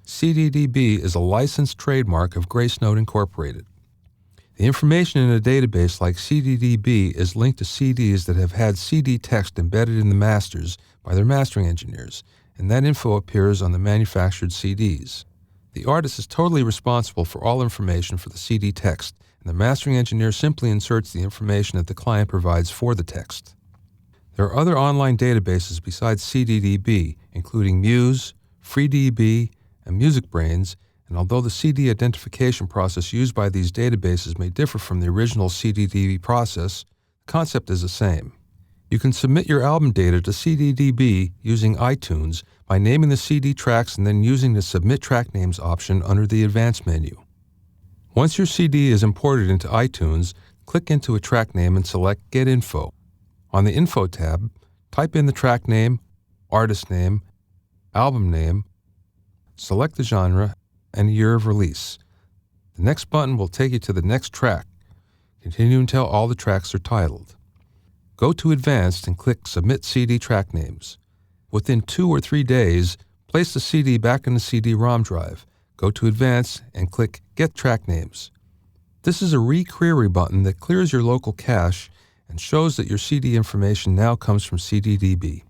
CDDB is a licensed trademark of Gracenote Incorporated. The information in a database like CDDB is linked to CDs that have had CD text embedded in the masters by their mastering engineers, and that info appears on the manufactured CDs. The artist is totally responsible for all information for the CD text, and the mastering engineer simply inserts the information that the client provides for the text. There are other online databases besides CDDB, including Muse, FreeDB, and MusicBrainz, and although the CD identification process used by these databases may differ from the original CDDB process, the concept is the same. You can submit your album data to CDDB using iTunes by naming the CD tracks and then using the Submit Track Names option under the Advanced menu. Once your CD is imported into iTunes, click into a track name and select Get Info. On the Info tab, type in the track name, artist name, album name, select the genre, and year of release. The next button will take you to the next track. Continue until all the tracks are titled. Go to Advanced and click Submit CD Track Names. Within 2 or 3 days, Place the CD back in the CD-ROM drive, go to Advanced, and click Get Track Names. This is a re-query button that clears your local cache and shows that your CD information now comes from CDDB.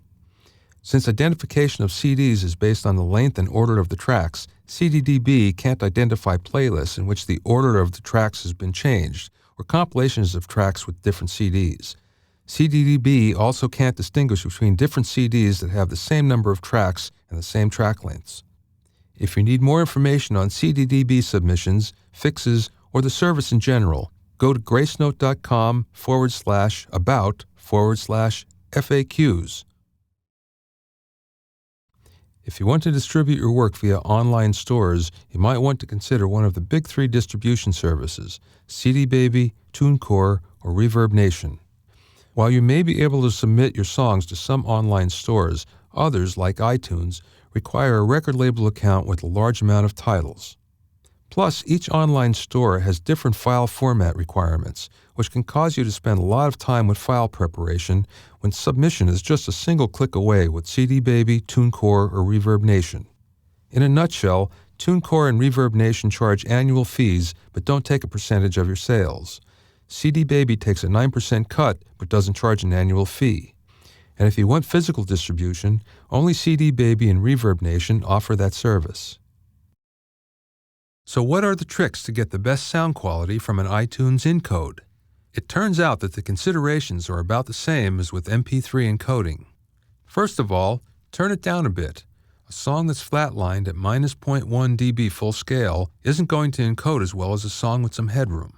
Since identification of CDs is based on the length and order of the tracks, CDDB can't identify playlists in which the order of the tracks has been changed, or compilations of tracks with different CDs. CDDB also can't distinguish between different CDs that have the same number of tracks and the same track lengths. If you need more information on CDDB submissions, fixes, or the service in general, go to gracenote.com/about/FAQs. If you want to distribute your work via online stores, you might want to consider one of the big three distribution services, CD Baby, TuneCore, or Reverb Nation. While you may be able to submit your songs to some online stores, others, like iTunes, require a record label account with a large amount of titles. Plus, each online store has different file format requirements, which can cause you to spend a lot of time with file preparation when submission is just a single click away with CD Baby, TuneCore, or Reverb Nation. In a nutshell, TuneCore and Reverb Nation charge annual fees but don't take a percentage of your sales. CD Baby takes a 9% cut but doesn't charge an annual fee. And if you want physical distribution, only CD Baby and Reverb Nation offer that service. So what are the tricks to get the best sound quality from an iTunes encode? It turns out that the considerations are about the same as with MP3 encoding. First of all, turn it down a bit. A song that's flatlined at -0.1 dB full scale isn't going to encode as well as a song with some headroom.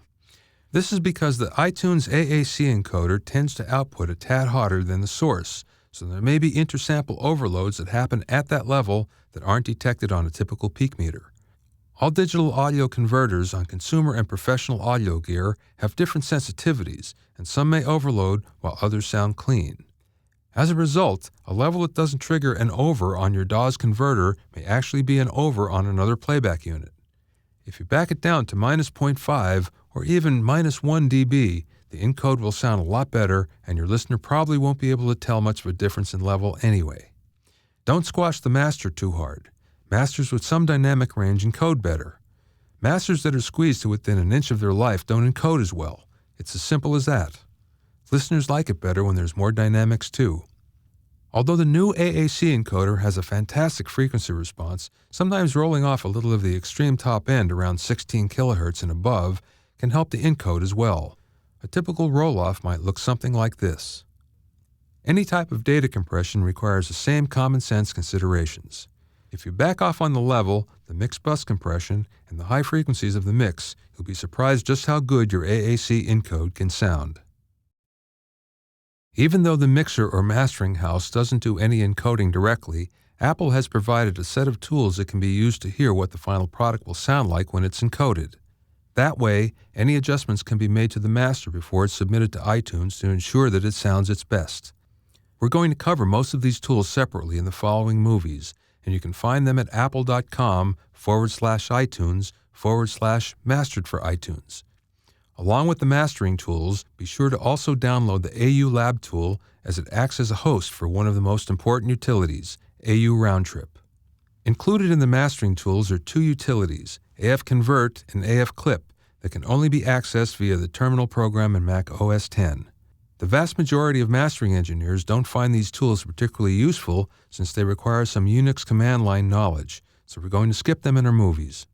This is because the iTunes AAC encoder tends to output a tad hotter than the source, so there may be intersample overloads that happen at that level that aren't detected on a typical peak meter. All digital audio converters on consumer and professional audio gear have different sensitivities, and some may overload while others sound clean. As a result, a level that doesn't trigger an over on your DAW's converter may actually be an over on another playback unit. If you back it down to -0.5 or even -1 dB, the encode will sound a lot better and your listener probably won't be able to tell much of a difference in level anyway. Don't squash the master too hard. Masters with some dynamic range encode better. Masters that are squeezed to within an inch of their life don't encode as well. It's as simple as that. Listeners like it better when there's more dynamics too. Although the new AAC encoder has a fantastic frequency response, sometimes rolling off a little of the extreme top end around 16 kHz and above can help the encode as well. A typical roll-off might look something like this. Any type of data compression requires the same common sense considerations. If you back off on the level, the mix bus compression, and the high frequencies of the mix, you'll be surprised just how good your AAC encode can sound. Even though the mixer or mastering house doesn't do any encoding directly, Apple has provided a set of tools that can be used to hear what the final product will sound like when it's encoded. That way, any adjustments can be made to the master before it's submitted to iTunes to ensure that it sounds its best. We're going to cover most of these tools separately in the following movies, and you can find them at apple.com/iTunes/mastered for iTunes. Along with the mastering tools, be sure to also download the AU Lab tool as it acts as a host for one of the most important utilities, AU Round Trip. Included in the mastering tools are two utilities, AF Convert and AF Clip, that can only be accessed via the terminal program in Mac OS X. The vast majority of mastering engineers don't find these tools particularly useful since they require some Unix command line knowledge, so we're going to skip them in our movies.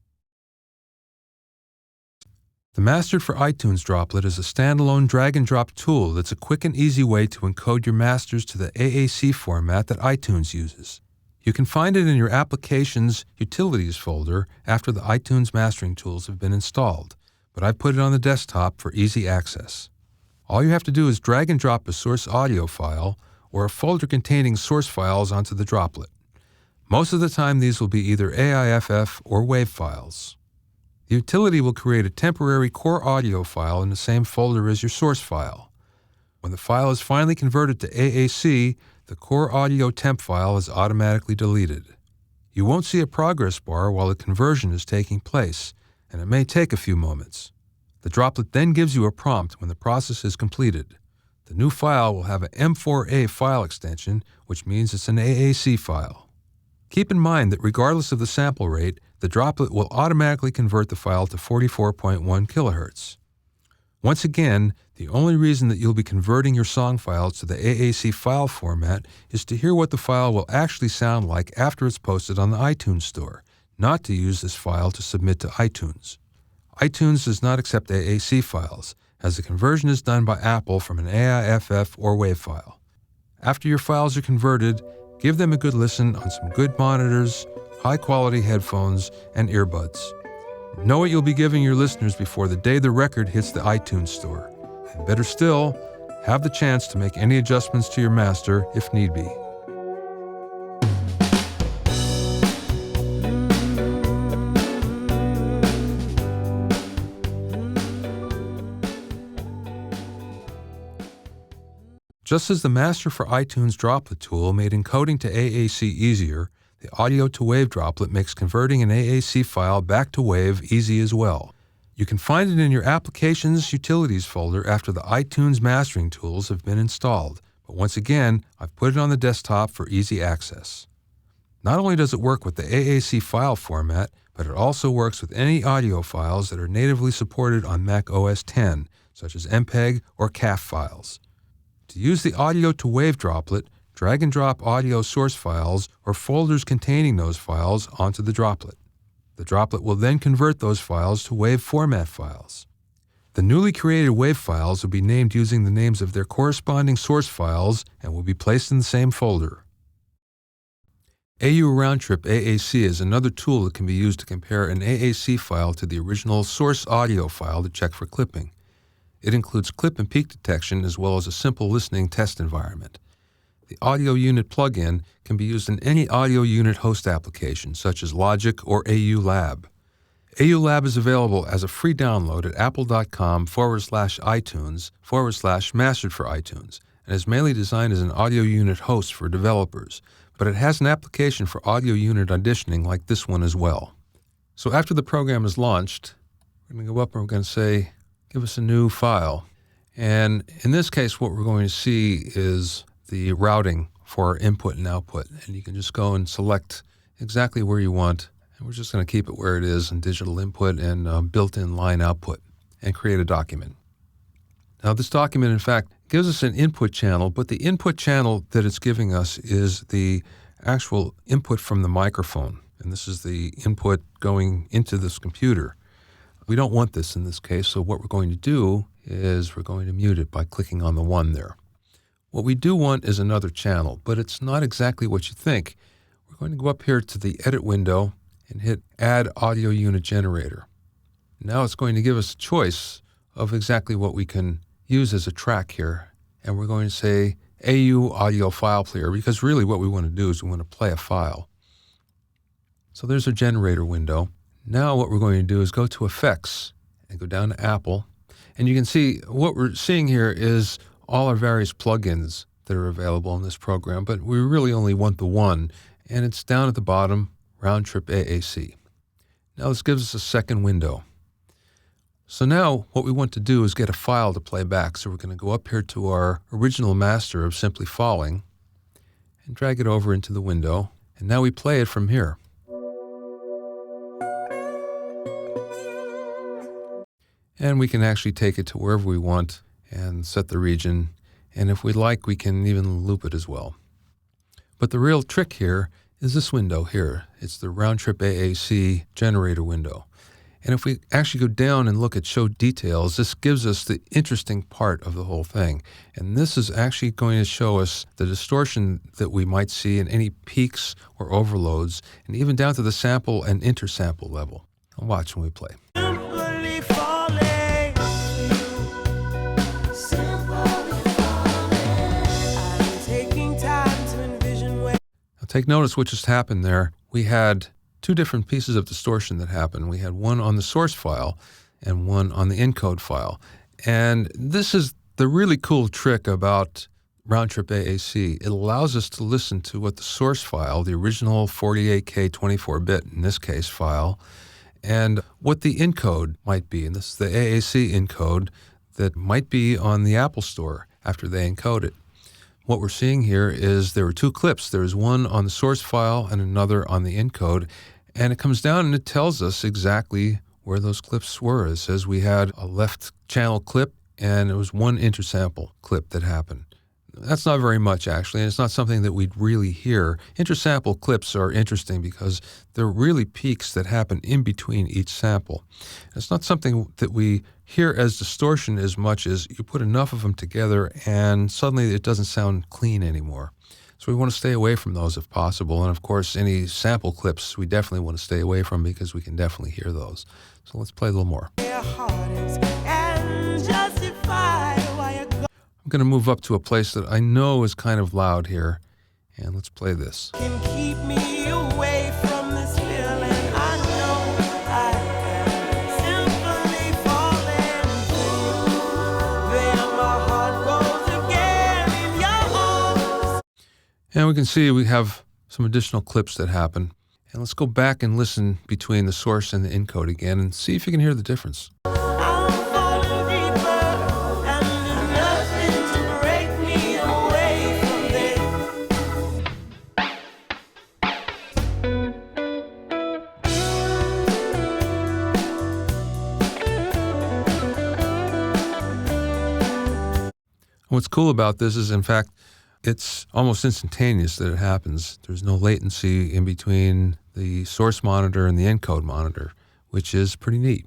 The Mastered for iTunes droplet is a standalone drag-and-drop tool that's a quick and easy way to encode your masters to the AAC format that iTunes uses. You can find it in your Applications Utilities folder after the iTunes mastering tools have been installed, but I've put it on the desktop for easy access. All you have to do is drag and drop a source audio file or a folder containing source files onto the droplet. Most of the time these will be either AIFF or WAV files. The utility will create a temporary core audio file in the same folder as your source file. When the file is finally converted to AAC, the core audio temp file is automatically deleted. You won't see a progress bar while the conversion is taking place, and it may take a few moments. The droplet then gives you a prompt when the process is completed. The new file will have an M4A file extension, which means it's an AAC file. Keep in mind that regardless of the sample rate, the droplet will automatically convert the file to 44.1 kHz. Once again, the only reason that you'll be converting your song files to the AAC file format is to hear what the file will actually sound like after it's posted on the iTunes Store, not to use this file to submit to iTunes. iTunes does not accept AAC files, as the conversion is done by Apple from an AIFF or WAV file. After your files are converted, give them a good listen on some good monitors, high-quality headphones, and earbuds. Know what you'll be giving your listeners before the day the record hits the iTunes Store. And better still, have the chance to make any adjustments to your master if need be. Just as the Master for iTunes Droplet tool made encoding to AAC easier, the Audio to Wave Droplet makes converting an AAC file back to Wave easy as well. You can find it in your Applications Utilities folder after the iTunes mastering tools have been installed, but once again, I've put it on the desktop for easy access. Not only does it work with the AAC file format, but it also works with any audio files that are natively supported on Mac OS X, such as MPEG or CAF files. To use the Audio to Wave Droplet, drag and drop audio source files or folders containing those files onto the droplet. The droplet will then convert those files to WAV format files. The newly created WAV files will be named using the names of their corresponding source files and will be placed in the same folder. AU Round Trip AAC is another tool that can be used to compare an AAC file to the original source audio file to check for clipping. It includes clip and peak detection as well as a simple listening test environment. The Audio Unit plugin can be used in any Audio Unit host application, such as Logic or AU Lab. AU Lab is available as a free download at apple.com/iTunes/mastered for iTunes, and is mainly designed as an Audio Unit host for developers, but it has an application for Audio Unit auditioning like this one as well. So after the program is launched, we're going to go up and we're going to say, give us a new file. And in this case, what we're going to see is the routing for our input and output. And you can just go and select exactly where you want. And we're just going to keep it where it is in digital input and built-in line output and create a document. Now this document, in fact, gives us an input channel, but the input channel that it's giving us is the actual input from the microphone. And this is the input going into this computer. We don't want this in this case, so what we're going to do is we're going to mute it by clicking on the 1 there. What we do want is another channel, but it's not exactly what you think. We're going to go up here to the Edit window and hit Add Audio Unit Generator. Now it's going to give us a choice of exactly what we can use as a track here, and we're going to say AU Audio File Player, because really what we want to do is we want to play a file. So there's our generator window. Now what we're going to do is go to Effects and go down to Apple. And you can see what we're seeing here is all our various plugins that are available in this program, but we really only want the one, and it's down at the bottom, Round Trip AAC. Now this gives us a second window. So now what we want to do is get a file to play back. So we're going to go up here to our original master of Simply Falling and drag it over into the window, and now we play it from here. And we can actually take it to wherever we want and set the region. And if we like, we can even loop it as well. But the real trick here is this window here. It's the Round Trip AAC generator window. And if we actually go down and look at Show Details, this gives us the interesting part of the whole thing. And this is actually going to show us the distortion that we might see in any peaks or overloads, and even down to the sample and intersample level. I'll watch when we play. Take notice what just happened there. We had two different pieces of distortion that happened. We had one on the source file and one on the encode file. And this is the really cool trick about Round Trip AAC. It allows us to listen to what the source file, the original 48K 24-bit, in this case, file, and what the encode might be. And this is the AAC encode that might be on the Apple Store after they encode it. What we're seeing here is there were two clips. There's one on the source file and another on the encode. And it comes down and it tells us exactly where those clips were. It says we had a left channel clip and it was one intersample clip that happened. That's not very much, actually, and it's not something that we'd really hear. Intersample clips are interesting because they're really peaks that happen in between each sample. It's not something that we hear as distortion as much as you put enough of them together and suddenly it doesn't sound clean anymore. So we want to stay away from those if possible. And of course, any sample clips we definitely want to stay away from because we can definitely hear those. So let's play a little more. I'm going to move up to a place that I know is kind of loud here. And let's play this. Can keep me away from this feeling. I know I am simply falling through. Then my heart goes again in your arms. And we can see we have some additional clips that happen. And let's go back and listen between the source and the encode again and see if you can hear the difference. I'm falling deeper, and there's nothing to break me away from this. What's cool about this is, in fact, it's almost instantaneous that it happens. There's no latency in between the source monitor and the encode monitor, which is pretty neat.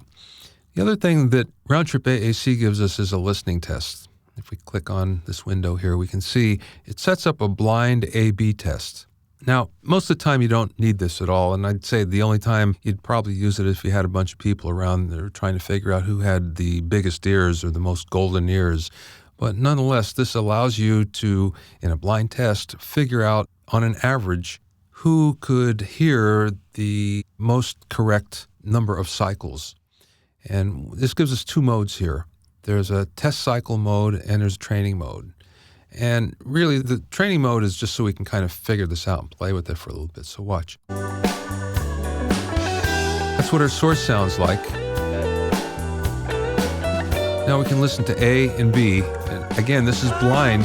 The other thing that Round Trip AAC gives us is a listening test. If we click on this window here, we can see it sets up a blind A/B test. Now, most of the time you don't need this at all, and I'd say the only time you'd probably use it if you had a bunch of people around that are trying to figure out who had the biggest ears or the most golden ears. But nonetheless, this allows you to, in a blind test, figure out on an average who could hear the most correct number of cycles. And this gives us two modes here. There's a test cycle mode and there's a training mode. And really, the training mode is just so we can kind of figure this out and play with it for a little bit. So watch. That's what our source sounds like. Now we can listen to A and B. And again, this is blind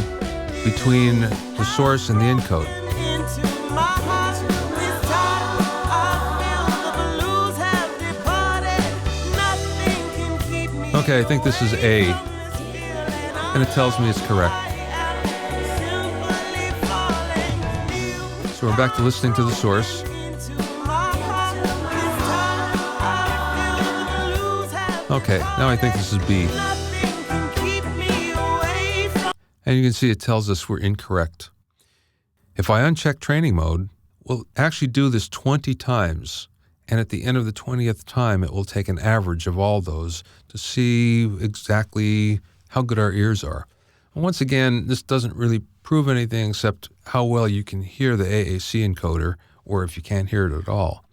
between the source and the encode. Into my heart, this time I feel the blues have departed. Nothing can keep me. Okay, I think this is A, and it tells me it's correct. So we're back to listening to the source. Okay, now I think this is B. And you can see it tells us we're incorrect. If I uncheck training mode, we'll actually do this 20 times. And at the end of the 20th time, it will take an average of all those to see exactly how good our ears are. And once again, this doesn't really prove anything except how well you can hear the AAC encoder, or if you can't hear it at all.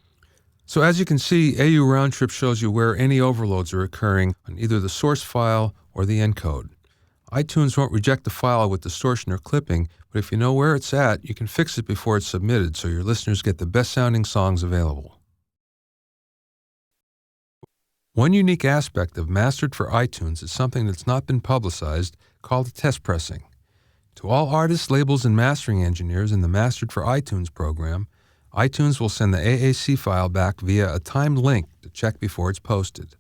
So as you can see, AU Round Trip shows you where any overloads are occurring on either the source file or the encode. iTunes won't reject the file with distortion or clipping, but if you know where it's at, you can fix it before it's submitted so your listeners get the best sounding songs available. One unique aspect of Mastered for iTunes is something that's not been publicized, called the test pressing. To all artists, labels, and mastering engineers in the Mastered for iTunes program, iTunes will send the AAC file back via a timed link to check before it's posted.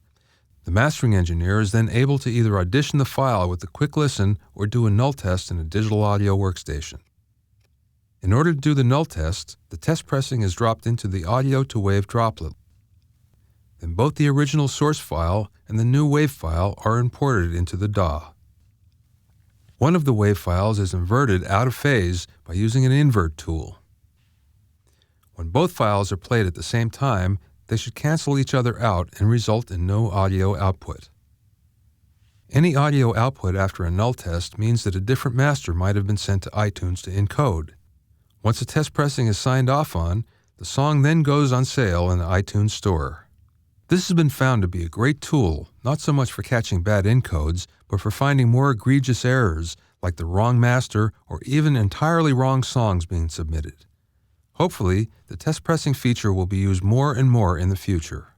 The mastering engineer is then able to either audition the file with a quick listen or do a null test in a digital audio workstation. In order to do the null test, the test pressing is dropped into the audio to wave droplet. Then both the original source file and the new wave file are imported into the DAW. One of the wave files is inverted out of phase by using an invert tool. When both files are played at the same time, they should cancel each other out and result in no audio output. Any audio output after a null test means that a different master might have been sent to iTunes to encode. Once a test pressing is signed off on, the song then goes on sale in the iTunes Store. This has been found to be a great tool, not so much for catching bad encodes, but for finding more egregious errors, like the wrong master or even entirely wrong songs being submitted. Hopefully, the test pressing feature will be used more and more in the future.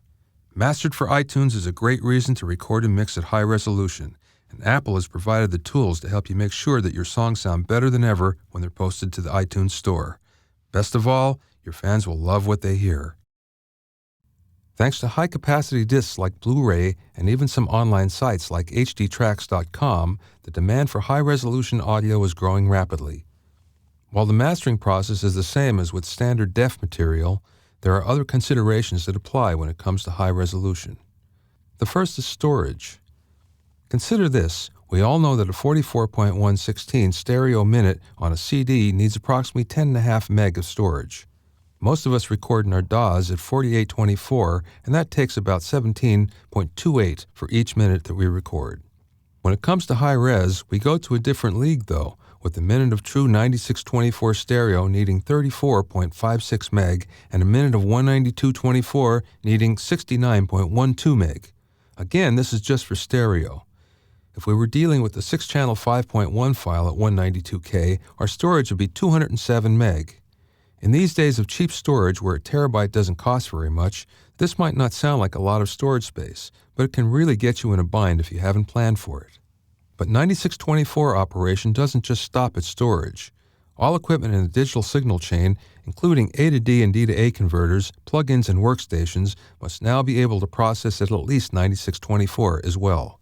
Mastered for iTunes is a great reason to record and mix at high resolution, and Apple has provided the tools to help you make sure that your songs sound better than ever when they're posted to the iTunes Store. Best of all, your fans will love what they hear. Thanks to high-capacity discs like Blu-ray and even some online sites like hdtracks.com, the demand for high-resolution audio is growing rapidly. While the mastering process is the same as with standard DEF material, there are other considerations that apply when it comes to high resolution. The first is storage. Consider this. We all know that a 44.116 stereo minute on a CD needs approximately 10.5 meg of storage. Most of us record in our DAWs at 4824, and that takes about 17.28 for each minute that we record. When it comes to high res, we go to a different league though, with a minute of true 9624 stereo needing 34.56 meg and a minute of 19224 needing 69.12 meg. Again, this is just for stereo. If we were dealing with the 6-channel 5.1 file at 192K, our storage would be 207 meg. In these days of cheap storage where a terabyte doesn't cost very much, this might not sound like a lot of storage space, but it can really get you in a bind if you haven't planned for it. But 9624 operation doesn't just stop at storage. All equipment in the digital signal chain, including A to D and D to A converters, plugins, and workstations, must now be able to process at least 9624 as well.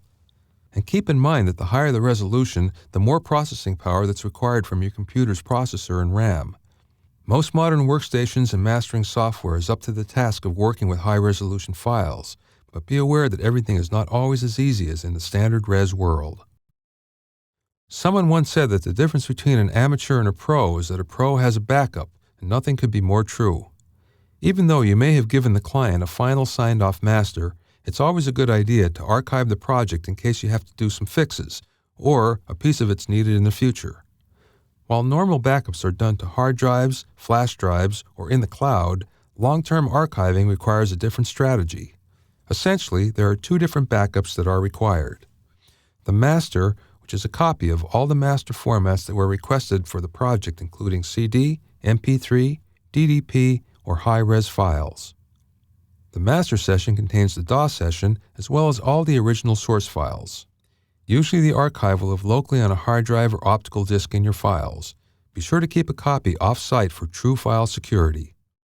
And keep in mind that the higher the resolution, the more processing power that's required from your computer's processor and RAM. Most modern workstations and mastering software is up to the task of working with high-resolution files, but be aware that everything is not always as easy as in the standard res world. Someone once said that the difference between an amateur and a pro is that a pro has a backup, and nothing could be more true. Even though you may have given the client a final signed-off master, it's always a good idea to archive the project in case you have to do some fixes, or a piece of it's needed in the future. While normal backups are done to hard drives, flash drives, or in the cloud, long-term archiving requires a different strategy. Essentially, there are two different backups that are required. The master, which is a copy of all the master formats that were requested for the project, including CD, MP3, DDP, or high-res files. The master session contains the DAW session as well as all the original source files. Usually the archive will live locally on a hard drive or optical disk in your files. Be sure to keep a copy off-site for true file security.